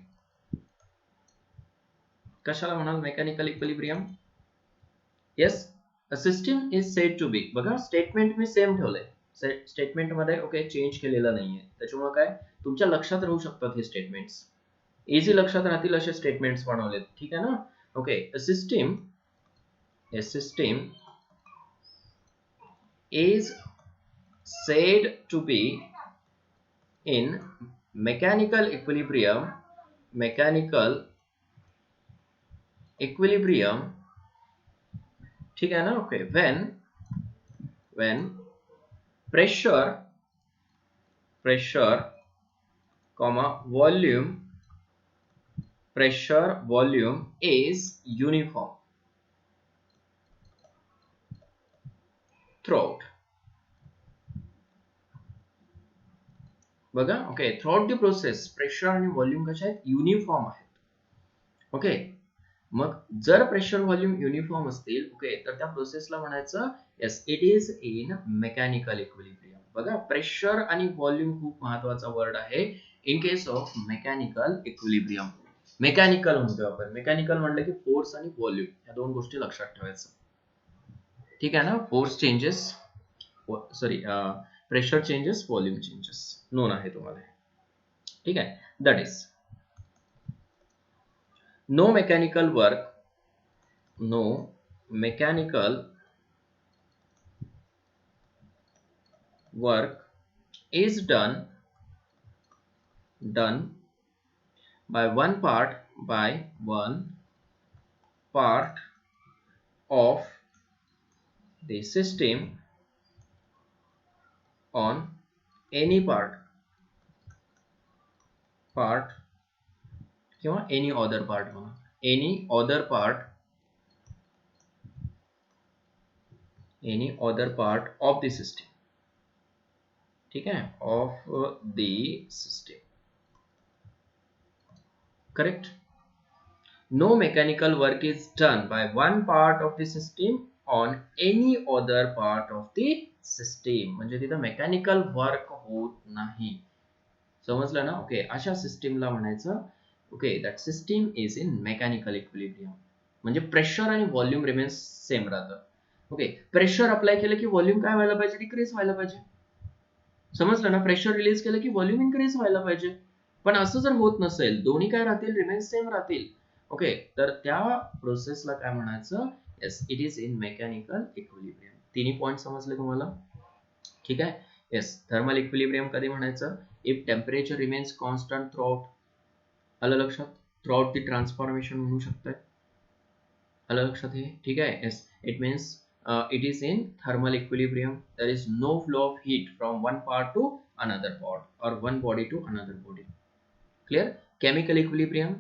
कशाला म्हणाल mechanical equilibrium? Yes, a system is said to be. बघा स्टेटमेंट मी सेम ठेवलंय. स्टेटमेंट मध्ये ओके चेंज केलेला नाहीये. त्याच्यामुळे काय तुमच्या लक्षात राहू शकतात हे स्टेटमेंट्स. इझी लक्षात राहतील असे स्टेटमेंट्स बनवलेत. ठीक आहे ना? Okay, a system is said to be in mechanical equilibrium ठीक है ना? Okay, when pressure volume is uniform throughout. बघा okay, throughout the process pressure आणि व्हॉल्यूम कशा आहेत? युनिफॉर्म आहेत. ओके, मग जर प्रेशर व्हॉल्यूम युनिफॉर्म असतील ओके तर त्या प्रोसेसला म्हणायचं yes it is in mechanical equilibrium. बघा प्रेशर आणि व्हॉल्यूम खूप महत्वाचा वर्ड आहे in case of mechanical equilibrium. Mechanical म्हणतोय आपण. मेकॅनिकल म्हणलं की फोर्स आणि व्हॉल्यूम या दोन गोष्टी लक्षात ठेवायचं. ठीक आहे ना? Force changes pressure changes, volume changes non आहे तुम्हाला. ठीक आहे. That is no mechanical work is done by one part of the system on any part किंवा any other part म्हणा, any other part of the system. ठीक है, of the system. Correct. No mechanical work is done by one part of the system on any other part of the system. म्हणजे तिथं mechanical work होत नाही. समजलं ना? Okay, अशा सिस्टीमला म्हणायचं okay that system is in mechanical equilibrium. म्हणजे प्रेशर आणि व्हॉल्यूम रिमेन्स सेम राहतं. ओके, प्रेशर अप्लाय केलं की व्हॉल्यूम काय व्हायला पाहिजे? डिक्रीज व्हायला पाहिजे. समजलं ना? प्रेशर रिलीज केलं की व्हॉल्यूम इन्क्रीज व्हायला पाहिजे. पण असं जर होत नसेल, दोन्ही काय राहतील? रिमेन्स सेम राहतील. ओके, तर त्या प्रोसेसला काय म्हणायचं? Yes it is in mechanical equilibrium. तिन्ही पॉइंट समजले तुम्हाला? ठीक आहे. येस, थर्मल इक्विलिब्रियम कधी म्हणायचं? If temperature remains constant throughout. आलं लक्षात? थ्रूआउट दी ट्रान्सफॉर्मेशन म्हणू शकताय. आलं लक्षात हे? ठीक आहे. Yes, it means it is in thermal equilibrium. There is no flow of heat from one part to another part or one body to another body. Clear? Chemical equilibrium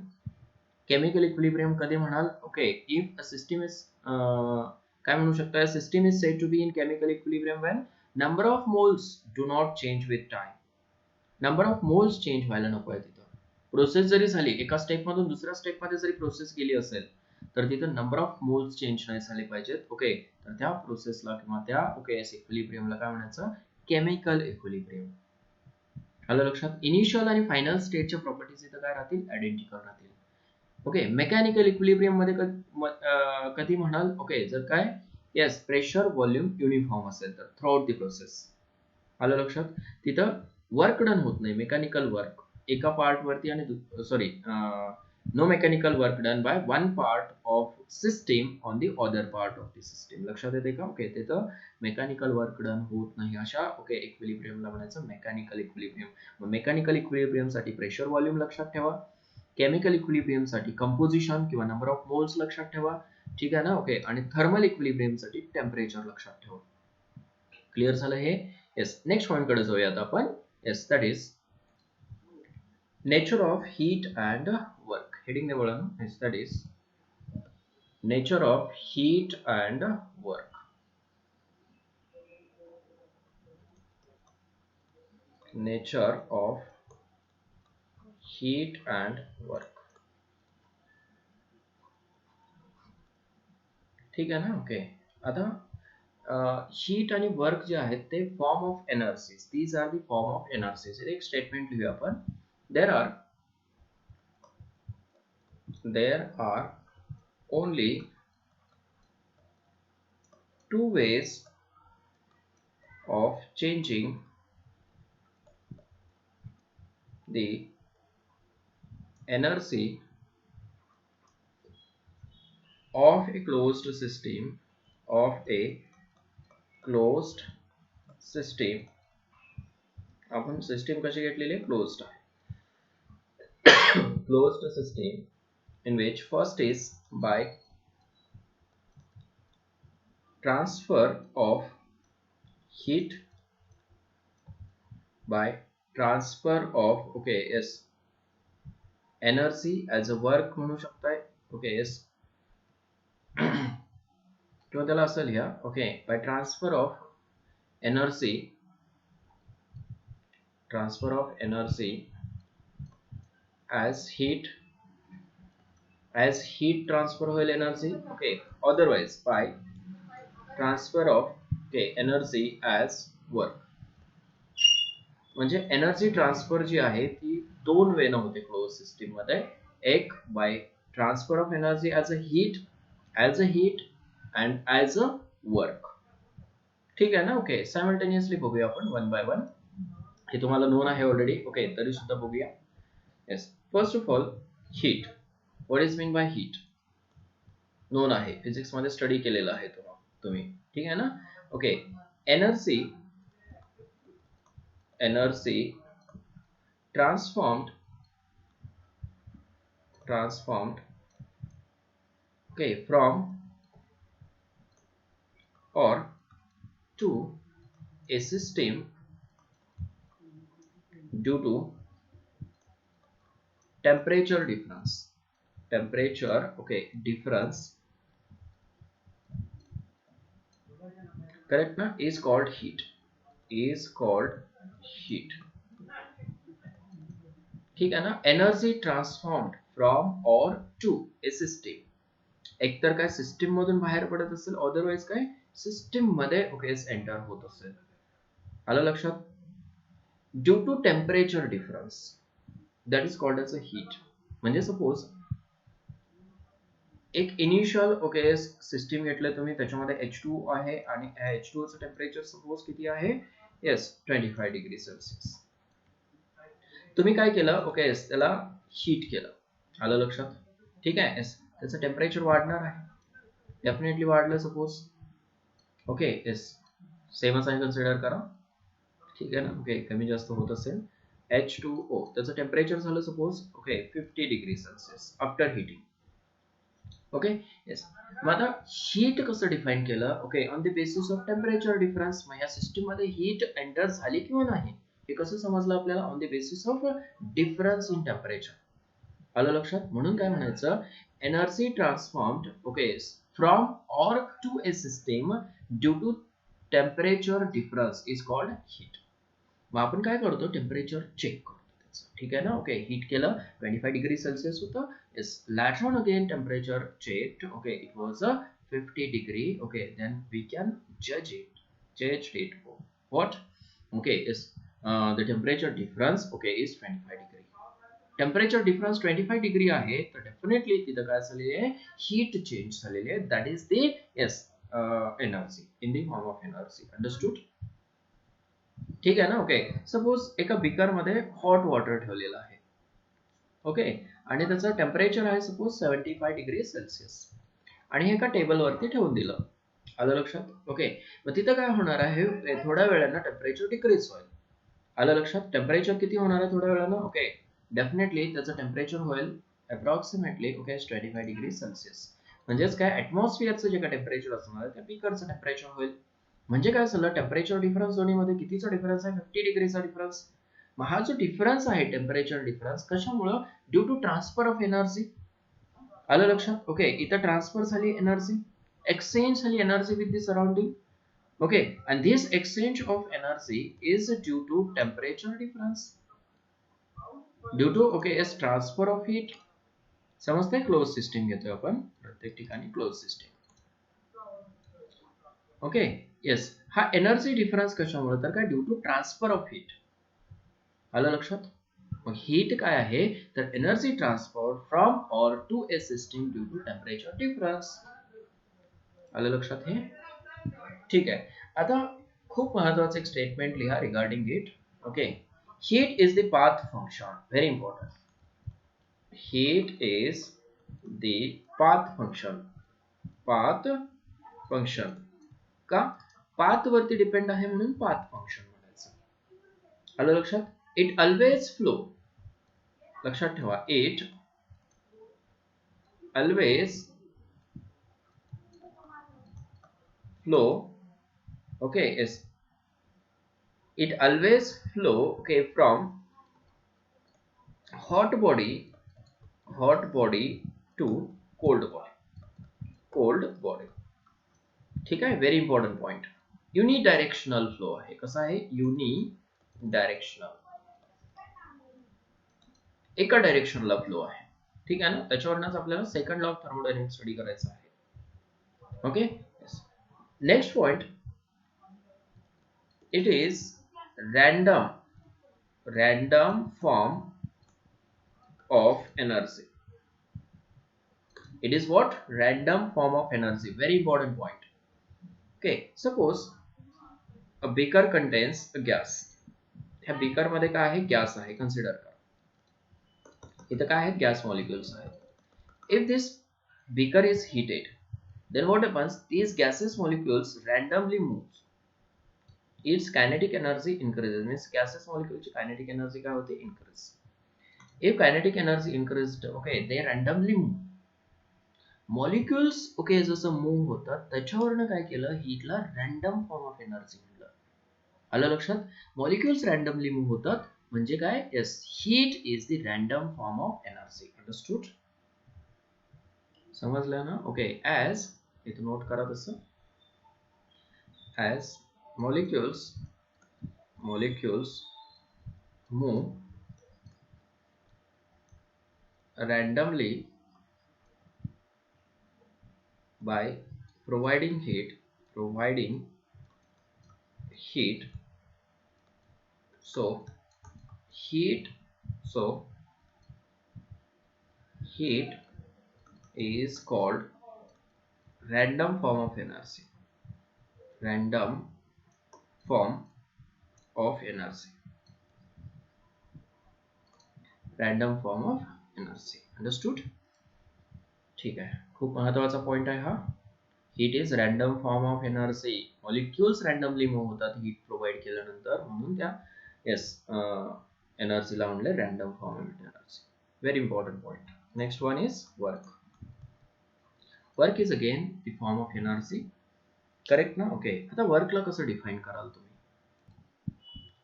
chemical equilibrium कधी म्हणाल? Okay, if a system is काय म्हणू शकता, system is said to be in chemical equilibrium when number of moles do not change with time. Number of moles change व्हायला नको आहे तिथं. Process जरी झाली, एका स्टेप मधून दुसऱ्या स्टेप मध्ये जरी प्रोसेस गेली असेल तर तिथं नंबर ऑफ मोल्स चेंज नाही झाले पाहिजेत. ओके, तर त्या प्रोसेसला किंवा त्या ओके इक्विलिब्रियमला काय म्हणायचं? Chemical equilibrium. आलं लक्षात? इनिशियल आणि फायनल स्टेटच्या प्रॉपर्टीज इथं काय राहतील? आयडेंटिकल राहतील. ओके, मेकॅनिकल इक्विलिब्रियम मध्ये कधी म्हणाल? ओके, जर काय येस प्रेशर व्हॉल्यूम युनिफॉर्म असेल तर थ्रूआउट द प्रोसेस. आलं लक्षात? तिथं वर्क डन होत नाही, मेकॅनिकल वर्क एका पार्ट वरती आणि sorry no mechanical work done by one part of system on the other part of the system. लक्षात येते का? ओके, तिथं मेकॅनिकल वर्क डन होत नाही अशा ओके इक्विलिब्रियमला म्हणायचं मेकॅनिकल इक्विलिब्रियम. मग मेकॅनिकल इक्विलिब्रियम साठी प्रेशर व्हॉल्यूम लक्षात ठेवा, केमिकल इक्विलिब्रियम साठी कंपोजिशन किंवा नंबर ऑफ मोल्स लक्षात ठेवा. ठीक आहे ना? ओके, आणि थर्मल इक्विलिब्रियम साठी टेम्परेचर लक्षात ठेवा. क्लिअर झालं हे? येस, नेक्स्ट पॉइंट कडे जाऊयात आपण. Yes, that is nature of heat and work. Heading ने बोला ना. Yes, that is nature of heat and work. Nature of heat and work. ठीक आहे ना? ओके, आता हीट आणि वर्क जे आहेत ते form of energies. These are the form of energies. एक स्टेटमेंट लिहूया आपण. There are only two ways of changing the energy of a closed system आपण सिस्टीम कशी घेतलेली आहे? क्लोज्ड आहे. closed system in which first is by transfer of heat, by transfer of okay yes energy as a work म्हणू शकताय. Okay yes किंवा त्याला असं लिहा. Okay, by transfer of energy as heat transfer होईल energy. Okay, otherwise by transfer of energy as work. म्हणजे energy transfer जी आहे ती दोन वेने होते क्लोज सिस्टीम मध्ये. एक by transfer of energy as a heat and as a work. ठीक आहे ना? ओके, सायमल्टेनियसली बघूया आपण वन बाय वन. हे तुम्हाला नोन आहे ऑलरेडी. ओके, तरी सुद्धा बघूया. Yes, first of all heat. What is mean by heat? Non आहे, फिजिक्स मध्ये स्टडी केलेला आहे तुम्ही. ठीक आहे ना? Okay, energy transformed okay from or to a system due to temperature difference. Difference correct na? Is called heat. ठीक आहे ना? एनर्जी ट्रान्सफॉर्म्ड फ्रॉम और टू ए सिस्टीम. एकतर काय सिस्टीम मधून बाहेर पडत असेल, अदरवाइज काय सिस्टीम मध्ये ओके एंटर होत असेल. आलं लक्षात? Due to temperature difference that is called as a heat. म्हणजे सपोज एक इनिशियल ओके सिस्टीम घेतलं तुम्ही, त्याच्यामध्ये H2 आहे आणि H2O चं टेम्परेचर सपोज किती आहे? Yes 25 degree Celsius. तुम्ही काय केलं? ओके त्याला हीट केलं. आलं लक्षात? ठीक आहे. येस, त्याचं टेम्परेचर वाढणार आहे, डेफिनेटली वाढलं सपोज. ओके येस, सेमच आहे कन्सिडर करा. ठीक आहे ना? ओके, कमी जास्त होत असेल H2O, त्याचं टेम्परेचर झालं suppose okay 50 degree Celsius after heating. Okay yes, मग आता हीट कसं डिफाइन केलं? Okay, on the basis of temperature difference. मग या सिस्टीम मध्ये हीट एंटर झाली किंवा नाही हे कसं समजलं आपल्याला? On the basis of difference in temperature. आलं लक्षात? म्हणून काय म्हणायचं, energy transformed okay from or to a system due to temperature difference is called heat. मग आपण काय करतो, टेम्परेचर चेक करतो त्याचं, ठीक आहे ना. ओके, हीट केलं 25 डिग्री सेल्सिअस होतं. Yes, later on again temperature checked. Okay, it was 50 degree. Okay, then we can जज it what. Okay, is the temperature difference okay is 25 degree. Temperature difference 25 degree आहे, तर definitely तिथं काय झालेली आहे, heat change झालेली आहे. That is the energy in the form of energy. Understood? ठीक आहे ना. ओके, सपोज एका बिकर मध्ये हॉट वॉटर ठेवलेलं आहे. ओके, आणि त्याचं टेम्परेचर आहे सपोज 75 डिग्री सेल्सिअस, आणि हे एका टेबल वरती ठेवून दिलं. आलं लक्षात? ओके, मग तिथं काय होणार आहे, थोड्या वेळानं टेम्परेचर डिक्रीज होईल. आलं लक्षात? टेम्परेचर किती होणार आहे थोड्या वेळानं? ओके, डेफिनेटली त्याचं टेम्परेचर होईल अप्रॉक्सिमेटली ओके 25 डिग्री सेल्सिअस. म्हणजेच काय, ऍटमॉस्फिअरचं जे काय टेम्परेचर असणार आहे त्या बिकरचं टेम्परेचर होईल. म्हणजे काय झालं, टेम्परेचर डिफरन्स दोन्हीमध्ये कितीचा डिफरन्स आहे, 50 डिग्रीचा डिफरन्स. मग हा जो डिफरन्स आहे टेम्परेचर डिफरन्स कशामुळं, due to transfer of energy. आलं लक्षात? ओके, इथं ट्रान्सफर झाली energy, exchange energy with the surrounding. Okay, and this exchange of energy is due to temperature difference, due to okay is transfer of heat. समजते? Close system घेतोय आपण प्रत्येक ठिकाणी, close system. Okay, yes, हा energy difference कशामुळे, तर काय, due to transfer of heat. आलं लक्षात? मग हीट काय आहे, तर energy transfer from or to a system due to temperature difference. आलं लक्षात हे? ठीक आहे. आता खूप महत्वाचं एक स्टेटमेंट लिहा regarding it. Okay, heat is the path function. Very important. Heat is the path function. Path function का, पाथ वरती डिपेंड आहे म्हणून पाथ फंक्शन म्हणायचं. आलं लक्षात? It always flow. लक्षात ठेवा, it always flow. Okay, yes, it always flow okay from hot body to cold body. ठीक आहे, very important point. Unidirectional flow आहे. कसा आहे, युनिडायरेक्शनल, एका डायरेक्शनला फ्लो आहे. ठीक आहे ना. त्याच्यावरच आपल्याला second law of thermodynamics study करायचा आहे. Okay, next point, it is random form of energy. It is what, random form of energy. Very important point. Okay, suppose a beaker contains a gas. ह्या beaker मध्ये काय आहे, gas आहे. Consider करा, इथं काय आहे, गॅस मॉलिक्युल्स आहेत. if this beaker is heated, then what happens, these gaseous molecules randomly move. Its kinetic energy increases. Means gaseous molecule ची kinetic energy काय होते, increase. If kinetic energy increased, okay, they randomly move. Molecules okay जसं move होतात त्याच्यावरनं काय केलं, हीटला random form of energy म्हणलं. आलं लक्षात? मॉलिक्युल्स रॅन्डमली मूव्ह होतात म्हणजे काय, yes, heat is the random form of energy. Understood? समजलं ना? ओके, ॲज इथं नोट करा तसं, as molecules move randomly by providing heat, so heat is called random form of energy. Random form of energy. Understood? ठीक आहे, खूप महत्वाचा point आहे हा. Heat is random form of energy. Molecules randomly move होतात heat provide केल्यानंतर, म्हणून त्या येस एनर्जीला म्हणले random form of energy. Very important point. Next one is work. Work is again the form of energy. Correct ना? Okay, आता वर्कला कसं define कराल तुम्ही?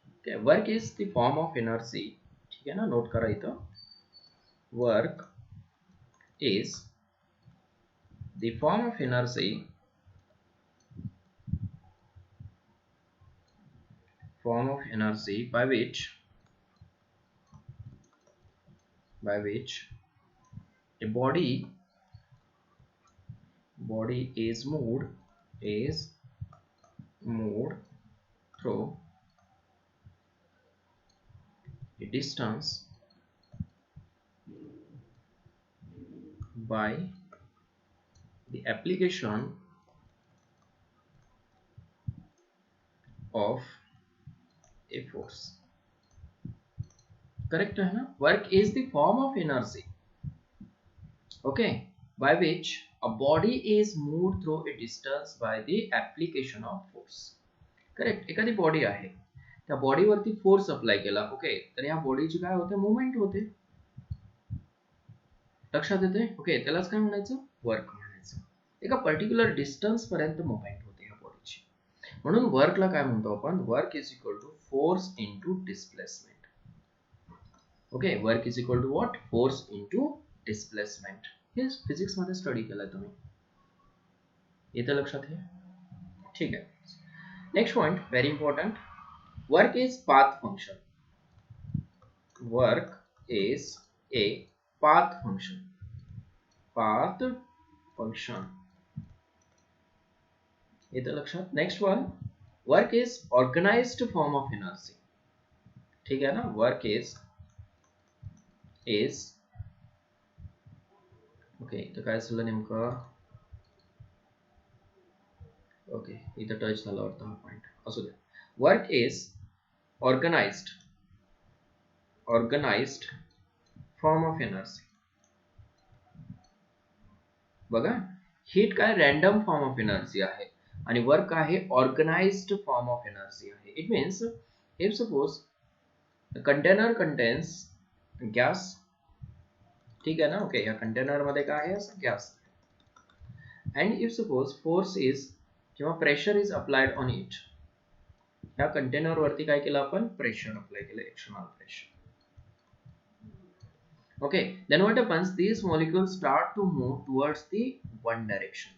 Okay, work is the form of energy. ठीक आहे ना, नोट करा इथं. Work is the form of energy. ठीक आहे, work is the form of energy. Work is the form of energy. Work is the form of energy. Work is the form of energy. ठीक आहे ना, note करा इथं. work is the form of energy by which a body is moved through a distance by the application of a force. Correct है ना? Work is the form of energy, okay, by which a body is moved through a distance by the application of force. Correct. एखादी body आहे, त्या बॉडीवरती force apply केला, okay, तर या बॉडीची काय होते? मुवमेंट होते. लक्षात येते? ओके, त्यालाच काय म्हणायचं? वर्क म्हणायचं. एका पर्टिक्युलर डिस्टन्स पर्यंत मुवमेंट होते या बॉडीची. म्हणून वर्कला काय म्हणतो आपण? Work is equal to force into displacement. Okay, work is equal to what? Force into displacement. हे फिजिक्स मध्ये स्टडी केलं तुम्ही, येतं लक्षात? हे ठीक आहे. Next point, very important. Work is path function. Work is a path function. येतं लक्षात? Next one, work is organised form of energy. ठीक आहे ना? वर्क इज ओके, इथं काय झालं नेमकं? ओके, इथं टच झाला वाटतं हा पॉइंट, असू दे. Work is organised form of energy. बघा, हीट काय रॅन्डम फॉर्म ऑफ एनर्जी आहे आणि वर्क आहे ऑर्गनाइज्ड फॉर्म ऑफ एनर्जी आहे. It means if suppose container contains gas, ठीक आहे ना? ओके, या कंटेनर मध्ये काय आहे? Gas. And if suppose force is किंवा pressure is applied on it, या कंटेनर वरती काय केलं आपण? प्रेशर अप्लाय केलं, external pressure. Okay, then what happens? These molecules start to move towards the one direction.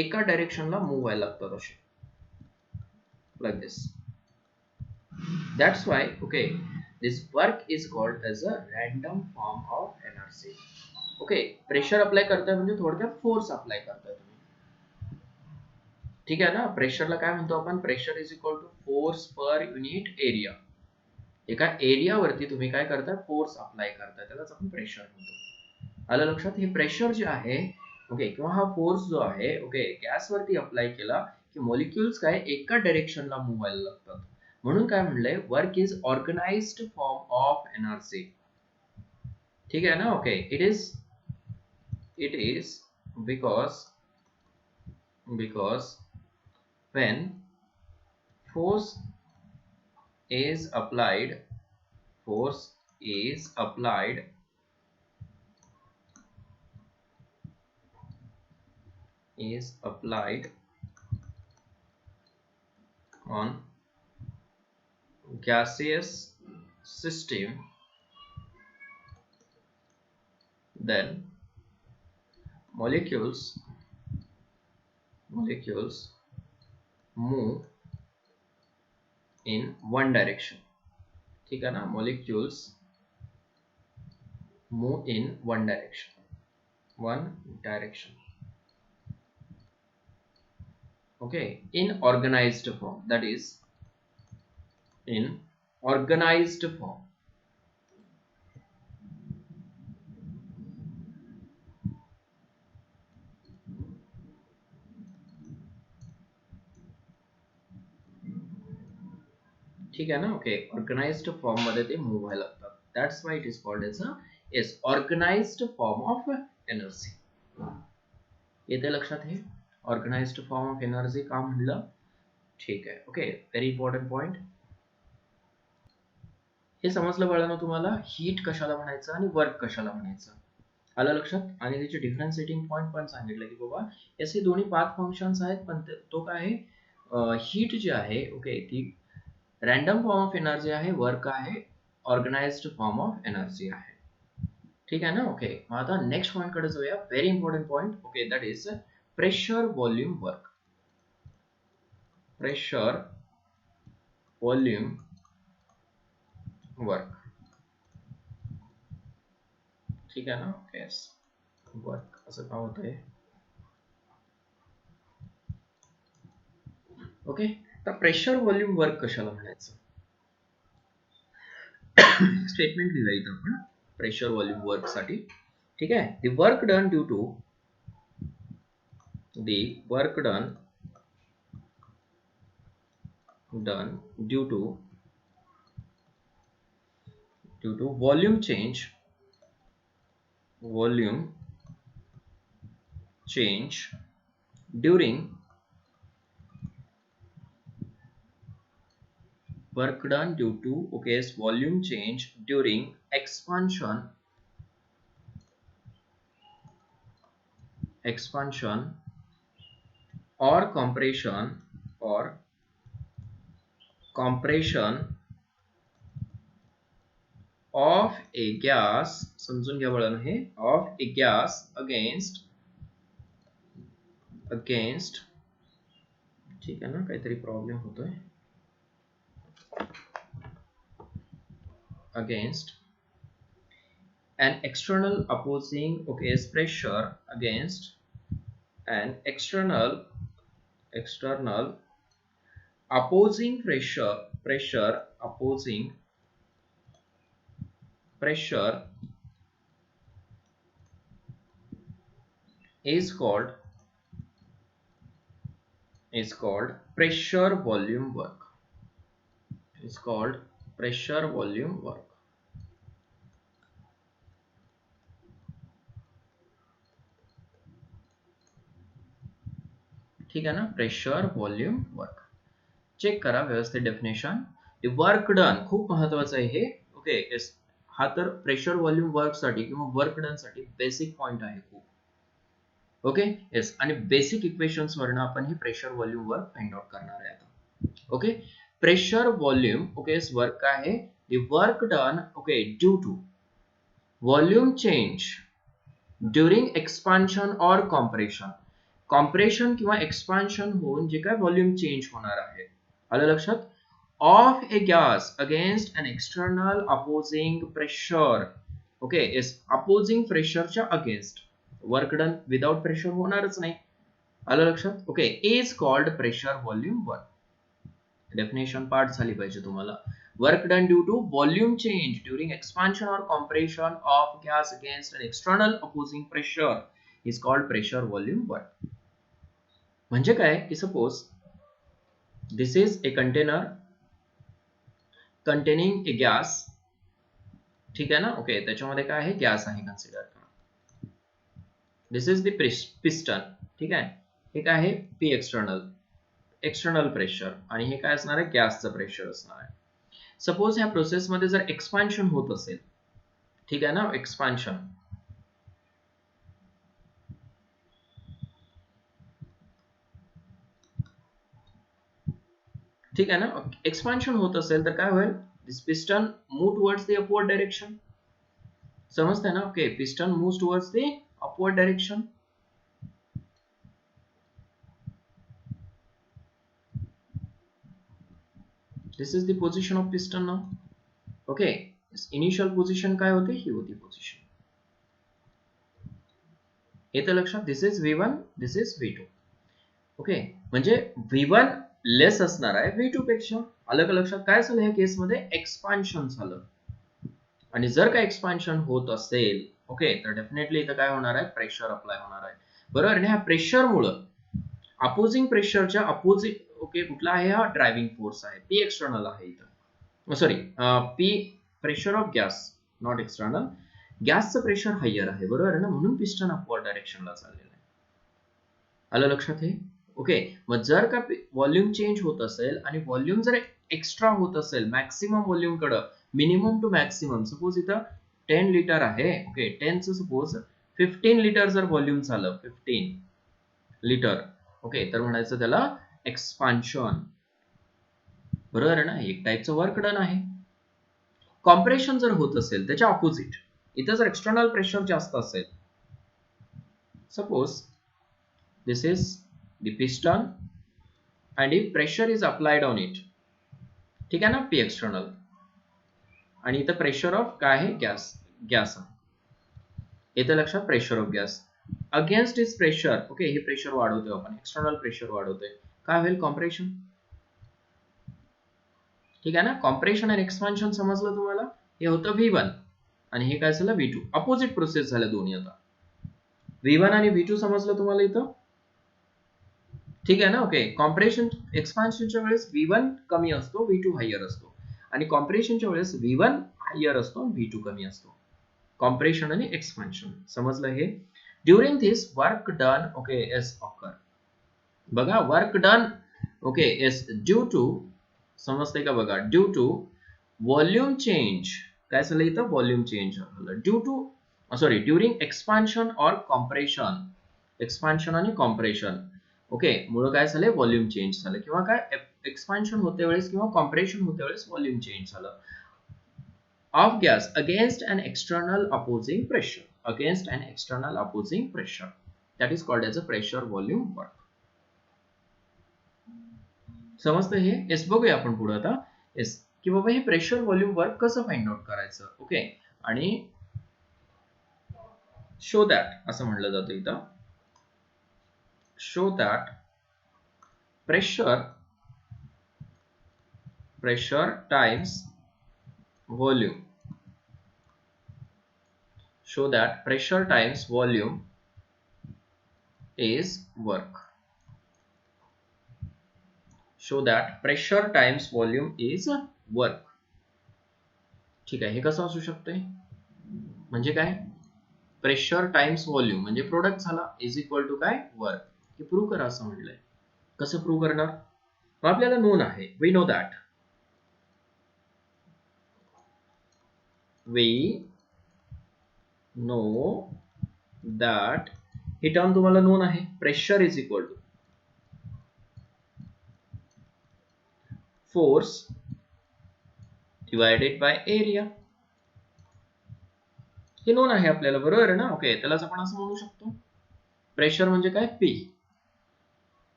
एका डायरेक्शन ला मूव व्हायला लागतात असे, like this. That's why, okay, this work is called as a random form of energy. Okay, pressure apply करताय म्हणजे थोडक्यात force apply करताय तुम्ही. ठीक आहे ना? प्रेशरला काय म्हणतो आपण? Pressure is equal to force per unit area. एका एरियावरती तुम्ही काय करता? फोर्स अप्लाय करता, त्यालाच आपण प्रेशर म्हणतो. आलं लक्षात? हे प्रेशर जे आहे, ओके, किंवा हा फोर्स जो आहे, ओके, गॅसवरती अप्लाय केला की मॉलिक्युल्स काय एका डायरेक्शनला मूव्ह व्हायला लागतात. म्हणून काय म्हणलंय? Work is organised form of energy. ठीक आहे ना? Okay, it is because when force is applied on gaseous system, then molecules move in one direction. ठीक है ना? molecules move in one direction. Okay, in organized form, that is in organized form. ठीक आहे ना? Okay, organised form मध्ये ते move व्हायला लागतात. That's why it is called as organised form of energy. येते लक्षात? हे ऑर्गनाइज्ड फॉर्म ऑफ एनर्जी का म्हणलं? ठीक आहे. Okay, very important point. हे समजलं बाळांनो तुम्हाला? हीट कशाला म्हणायचं आणि वर्क कशाला म्हणायचं, आलं लक्षात? आणि त्याचे डिफरन्शिएटिंग पॉइंट पण सांगितलं की बाबा असे दोन्ही पाथ फंक्शन्स आहेत, पण तो काय आहे? हीट जी आहे, ओके, ती रॅन्डम फॉर्म ऑफ एनर्जी आहे. वर्क आहे ऑर्गनाइज्ड फॉर्म ऑफ एनर्जी आहे. ठीक आहे ना. ओके, मग आता नेक्स्ट पॉइंट कडे जाऊया. Very important point. Okay, that is pressure volume work. Pressure volume work. ठीक आहे ना. ओके, वर्क असं का होतंय. ओके, तर प्रेशर व्हॉल्यूम वर्क कशाला म्हणायचं. स्टेटमेंट लिहिलं इथं आपण प्रेशर व्हॉल्यूम वर्क साठी. ठीक आहे. The work done due to due to volume change during work done due to volume change during expansion or compression of a gas. समजून घ्या बळा हे. of a gas against ठीक आहे ना, काहीतरी प्रॉब्लेम होतोय. against an external opposing pressure against an external opposing pressure is called pressure volume work. Is called pressure volume work. ठीक आहे ना. Pressure volume work. चेक करा व्यवस्थित डेफिनेशन. वर्क डन खूप महत्वाचं आहे हे. ओके, हा तर प्रेशर व्हॉल्यूम वर्क साठी किंवा वर्क डन साठी बेसिक पॉइंट आहे खूप. Okay, yes. आणि बेसिक इक्वेशन्स वरनं आपण हे pressure volume work find out करणार आहे आता. ओके, प्रेशर व्हॉल्यूम वर्क काय आहे. The work done due to volume change during expansion और कॉम्प्रेशन. कॉम्प्रेशन किंवा एक्सपान्शन होऊन जे काय व्हॉल्यूम चेंज होणार आहे. आलं लक्षात. Of a gas against an external opposing pressure. Okay, yes. Opposing प्रेशरच्या against. Work done without pressure होणारच नाही. आलं लक्षात. Okay, is called pressure volume work. Definition part झाली पाहिजे तुम्हाला. Work done due to volume change during expansion or compression of gas against an external opposing pressure is called pressure volume work. म्हणजे काय की suppose this is a container containing a gas. ठीक आहे ना. Okay, त्याच्यामध्ये काय आहे, gas आहे कन्सिडर करा. दिस इज द पिस्टन. ठीक आहे. हे काय आहे, पी एक्सटर्नल प्रेशर आणि हे काय असणार आहे, गॅसचं प्रेशर असणार आहे. सपोज ह्या प्रोसेस मध्ये जर एक्सपान्शन होत असेल. ठीक आहे ना. एक्सपान्शन ठीक आहे ना. एक्सपान्शन होत असेल तर काय होईल, this piston move towards the upward direction. समजतंय ना. Okay, piston moves towards the upward direction. This is the position of piston now. Okay, initial position काय होते, ही होती पोझिशन. येतं लक्षात. This is V1, this is V2. Okay, म्हणजे V1 लेस असणार आहे V2 पेक्षा. अलग लक्षात. काय झालं या केस मध्ये, एक्सपान्शन झालं. आणि जर का एक्सपान्शन होत असेल ओके, तर डेफिनेटली इथं काय होणार आहे, प्रेशर अप्लाय होणार आहे. बरोबर. आणि ह्या प्रेशरमुळं अपोजिंग प्रेशरच्या अपोजिट कुठला आहे, हा ड्रायव्हिंग फोर्स आहे. पी एक्सटर्नल आहे इथं. Sorry, P pressure of gas, not external. गॅसचं प्रेशर हायर आहे. बरोबर आहे ना. म्हणून पिस्टन अपवर्ड डायरेक्शनला चाललेलं आहे. आलं लक्षात हे. ओके, मग जर का व्हॉल्यूम चेंज होत असेल आणि व्हॉल्यूम जर एक्स्ट्रा होत असेल मॅक्सिमम व्हॉल्यूम कडे, मिनिमम टू मॅक्सिमम. सपोज इथं 10 लिटर आहे. ओके, 10 चं सपोज 15 लिटर जर व्हॉल्यूम झालं, 15 लिटर. ओके, तर म्हणायचं त्याला एक्सपान्शन. बरोबर आहे ना. एक टाइपचं वर्क डन आहे. कॉम्प्रेशन जर होत असेल त्याच्या ऑपोजिट. इथं जर एक्सटर्नल प्रेशर जास्त असेल, suppose this is the piston and if pressure is applied on it, ठीक आहे ना, P एक्सटर्नल, आणि इथं प्रेशर ऑफ काय आहे, गॅस येते लक्षात, pressure of gas against is pressure. Okay, हे प्रेशर वाढवतोय आपण, एक्सटर्नल प्रेशर वाढवतोय, काय होईल, कॉम्प्रेशन. ठीक आहे ना, कॉम्प्रेशन आणि एक्सपान्शन समजलं तुम्हाला. हे होतं V1 आणि हे काय झालं V2. अपोजिट प्रोसेस झाल्या दोन्ही. आता V1 आणि V2 समजलं तुम्हाला इथं, ठीक आहे ना. ओके, कॉम्प्रेशन एक्सपान्शनच्या वेळेस V1 कमी असतो, V2 हायर असतो, आणि कॉम्प्रेशनच्या वेळेस V1 हायर असतो, V2 कमी असतो. कॉम्प्रेशन आणि एक्सपान्शन समजलं हे. During this work done, okay, is occur. बघा, work done, okay, is due to, समजते का बघा, ड्यू टू व्हॉल्यूम चेंज. काय झालं इथं, व्हॉल्यूम चेंज झालं due to, sorry, during expansion और कॉम्प्रेशन. एक्सपान्शन आणि कॉम्प्रेशन, ओके, मुळे काय झाले, व्हॉल्यूम चेंज झालं, किंवा काय एक्सपान्शन होते वेळेस किंवा कॉम्प्रेशन होते वेळेस व्हॉल्यूम चेंज झालं. Of gas against an external opposing pressure, against an external opposing pressure, that is called as a pressure volume work. समजतं हे. एस बघूया आपण पुढे आता, एस की बाबा हे प्रेशर व्हॉल्यूम वर्क कसं फाइंड आउट करायचं. ओके, आणि शो दॅट असं म्हटलं जातं इथं, show that pressure times volume, show that pressure times volume is work, show that pressure times volume is work. ठीक आहे, हे कसं असू शकते, म्हणजे काय, प्रेशर टाइम्स व्हॉल्यूम म्हणजे प्रोडक्ट झाला, इज इक्वल टू काय, वर्क. हे प्रूव्ह करा असं म्हटलंय. कसं प्रूव्ह करणार, मग आपल्याला नोन आहे, we know that, we know that, ही टर्म तुम्हाला नोन आहे, pressure is equal to force divided by area. हे नोन आहे आपल्याला, बरोबर आहे ना. ओके, त्यालाच आपण असं म्हणू शकतो, प्रेशर म्हणजे काय, P.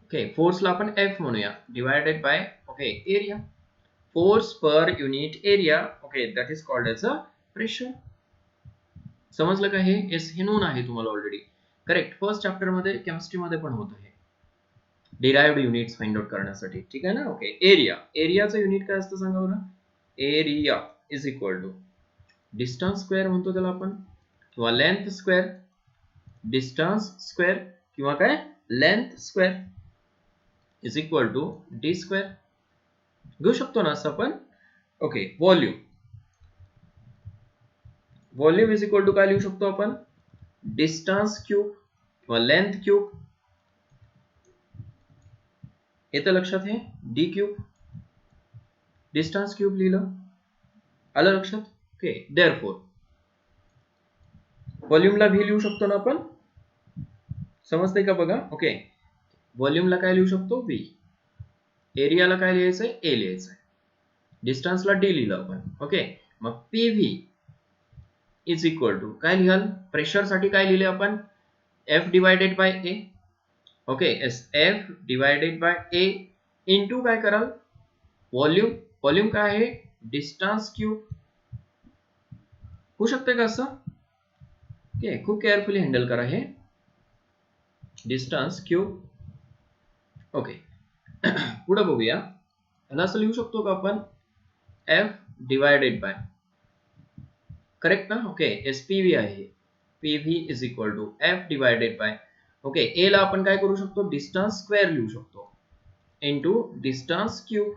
ओके, फोर्सला आपण F म्हणूया, divided by, okay, area, force per unit area. Okay, that is called as a pressure. समजलं का हे, एस हे नोन आहे तुम्हाला ऑलरेडी, करेक्ट. फर्स्ट चॅप्टर मध्ये केमिस्ट्री मध्ये पण होतं हे, डिराइव्ड युनिट्स फाइंड आउट करण्यासाठी. ठीक आहे ना. ओके, एरिया, एरियाचं युनिट काय असतं सांगा बरं, area is equal to distance square म्हणतो त्याला आपण, किंवा लेंथ स्क्वेअर, डिस्टन्स स्क्वेअर किंवा काय, length square is equal to D square. घेऊ शकतो ना असं आपण. Okay, volume, volume is equal to काय लिहू शकतो आपण, डिस्टन्स क्यूब किंवा लेंथ क्यूब, येतं लक्षात हे, डी क्यूब, डिस्टन्स क्यूब लिहिलं, आलं लक्षात. ओके, देअरफॉर व्हॉल्यूमला व्ही लिहू शकतो ना आपण, समजतंय का बघा. ओके, व्हॉल्यूमला काय लिहू शकतो, व्ही, एरियाला काय लिहायचंय, ए लिहायचंय, डिस्टन्सला डी लिहिलं आपण. ओके, मग P V is equal to काय लिहाल, प्रेशर साठी काय लिहिले आपण, F divided by A. Okay, so F divided by A into काय कराल, व्हॉल्यूम, व्हॉल्यूम काय आहे, डिस्टन्स क्यूब. होऊ शकते का असं. ओके, खूप केअरफुली हँडल करा हे, डिस्टन्स क्यूब. ओके, पुढे बघूया, याला असं लिहू शकतो का आपण, एफ डिवायडेड बाय, करेक्ट ना. ओके, एस पी व्ही आहे, P V is equal to F divided by, okay, A ला आपण काय करू शकतो, डिस्टन्स स्क्वेअर लिहू शकतो, into distance cube.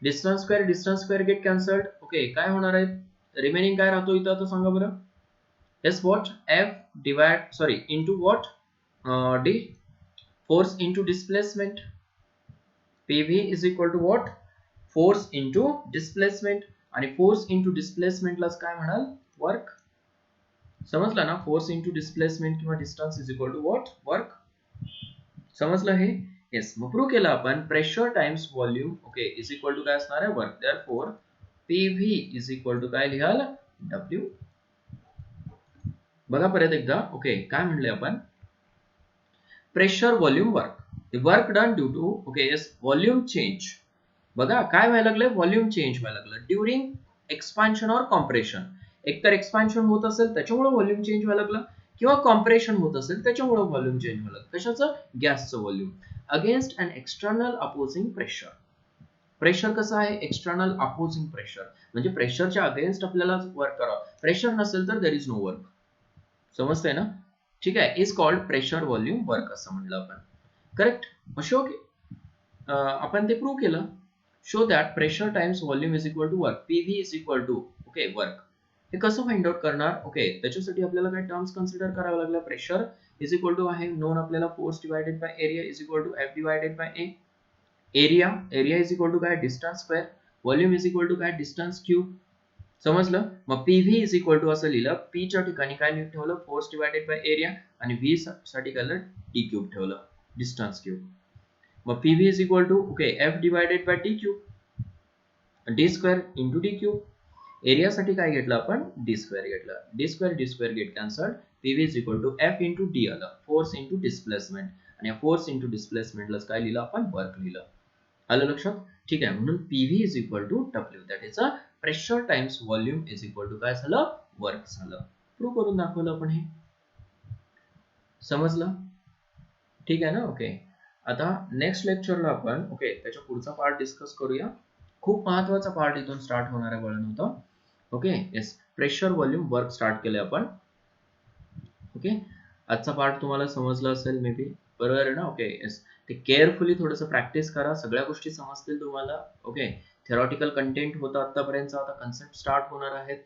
Distance square get cancelled. Okay, काय होणार आहे, रिमेनिंग काय राहतो इथं, आता सांगा बरं. So what, F divide, sorry, into what, D, force into displacement. PV is equal to what, force into displacement, आणि फोर्स इंटू डिस्प्लेसमेंटलाच काय म्हणाल, वर्क. समजलं ना, फोर्स इंटू डिस्प्लेसमेंट किंवा distance is equal to what, work. समजलं हे. Yes, मग प्रूव्ह केलं आपण, pressure times volume, okay, is equal to काय असणार आहे, work. Therefore PV is equal to काय लिहाल, डब्ल्यू. बघा परत एकदा. ओके, काय म्हणले आपण? Pressure volume work, the work done due to okay yes volume change. बघा काय व्हायला लागलंय, व्हॉल्यूम चेंज व्हायला लागलं ड्युरिंग एक्सपान्शन और कॉम्प्रेशन. एकतर एक्सपान्शन होत असेल त्याच्यामुळे व्हॉल्यूम चेंज व्हायला लागलं, किंवा कॉम्प्रेशन होत असेल त्याच्यामुळे व्हॉल्यूम चेंज व्हायला लागलं. कशाचं? गॅसचं volume. Against an external opposing pressure. Pressure कसं आहे? एक्सटर्नल अपोजिंग प्रेशर, म्हणजे प्रेशरच्या अगेन्स्ट आपल्याला वर्क करावं. प्रेशर नसेल तर देर इज नो वर्क. समजतंय ना? ठीक आहे. Is called pressure volume work असं म्हणलं आपण. करेक्ट. शो आपण ते प्रूव्ह केलं. Show that pressure times volume is equal to work. PV is equal to okay work. हे कसं फाइंड आउट करणार? ओके, त्याच्यासाठी आपल्याला काही टर्म्स कन्सिडर करावं लागलं. प्रेशर इज इक्वल टू आहे नोन आपल्याला force divided by area is equal to F divided by A. Area is equal to काय? Distance square. Volume is equal to काय? Distance cube. समजलं? मग पीव्ही इज इक्वल टू असं लिहिलं. P च्या ठिकाणी काय ठेवलं? फोर्स डिवायडेड बाय एरिया, आणि व्ही साठी काय टी क्यूब ठेवलं, डिस्टन्स क्यूब. मग PV is equal to okay F divided by T cube, D square into D cube. Area साठी काय घेतलं आपण? डी स्क्वेअर घेतलं. D square get cancelled. PV is equal to F into D आलं, force into displacement, आणि force into डिस्प्लेसमेंटला काय लिहिलं आपण? वर्क लिहिलं. आलं लक्षात? ठीक आहे. म्हणून PV is equal to W, that is a pressure times volume is equal to काय झालं? वर्क झालं. प्रूव्ह करून दाखवलं आपण हे. समजलं? ठीक आहे ना? ओके. आता नेक्स्ट लेक्चरला आपण ओके त्याच्या पुढचा पार्ट डिस्कस करूया. खूप महत्वाचा पार्ट इथून स्टार्ट होणार आहे वळण होतं. Okay yes, pressure volume work start केले आपण. ओके, आजचा पार्ट तुम्हाला समजला असेल मे बी, बरोबर आहे ना? ओके येस, ते केअरफुली थोडंसं प्रॅक्टिस करा, सगळ्या गोष्टी समजतील तुम्हाला. ओके, थेरॉटिकल कंटेंट होतं आतापर्यंत, आता कन्सेप्ट स्टार्ट होणार आहेत.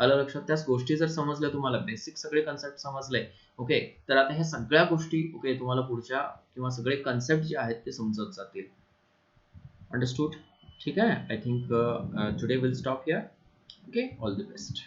आलं लक्षात? त्याच गोष्टी जर समजल्या तुम्हाला, बेसिक सगळे कन्सेप्ट समजले ओके, तर आता ह्या सगळ्या गोष्टी ओके तुम्हाला पुढच्या किंवा सगळे कन्सेप्ट जे आहेत ते समजत जातील. अंडरस्टूड? ठीक आहे. I think today will stop here. Okay, all the best.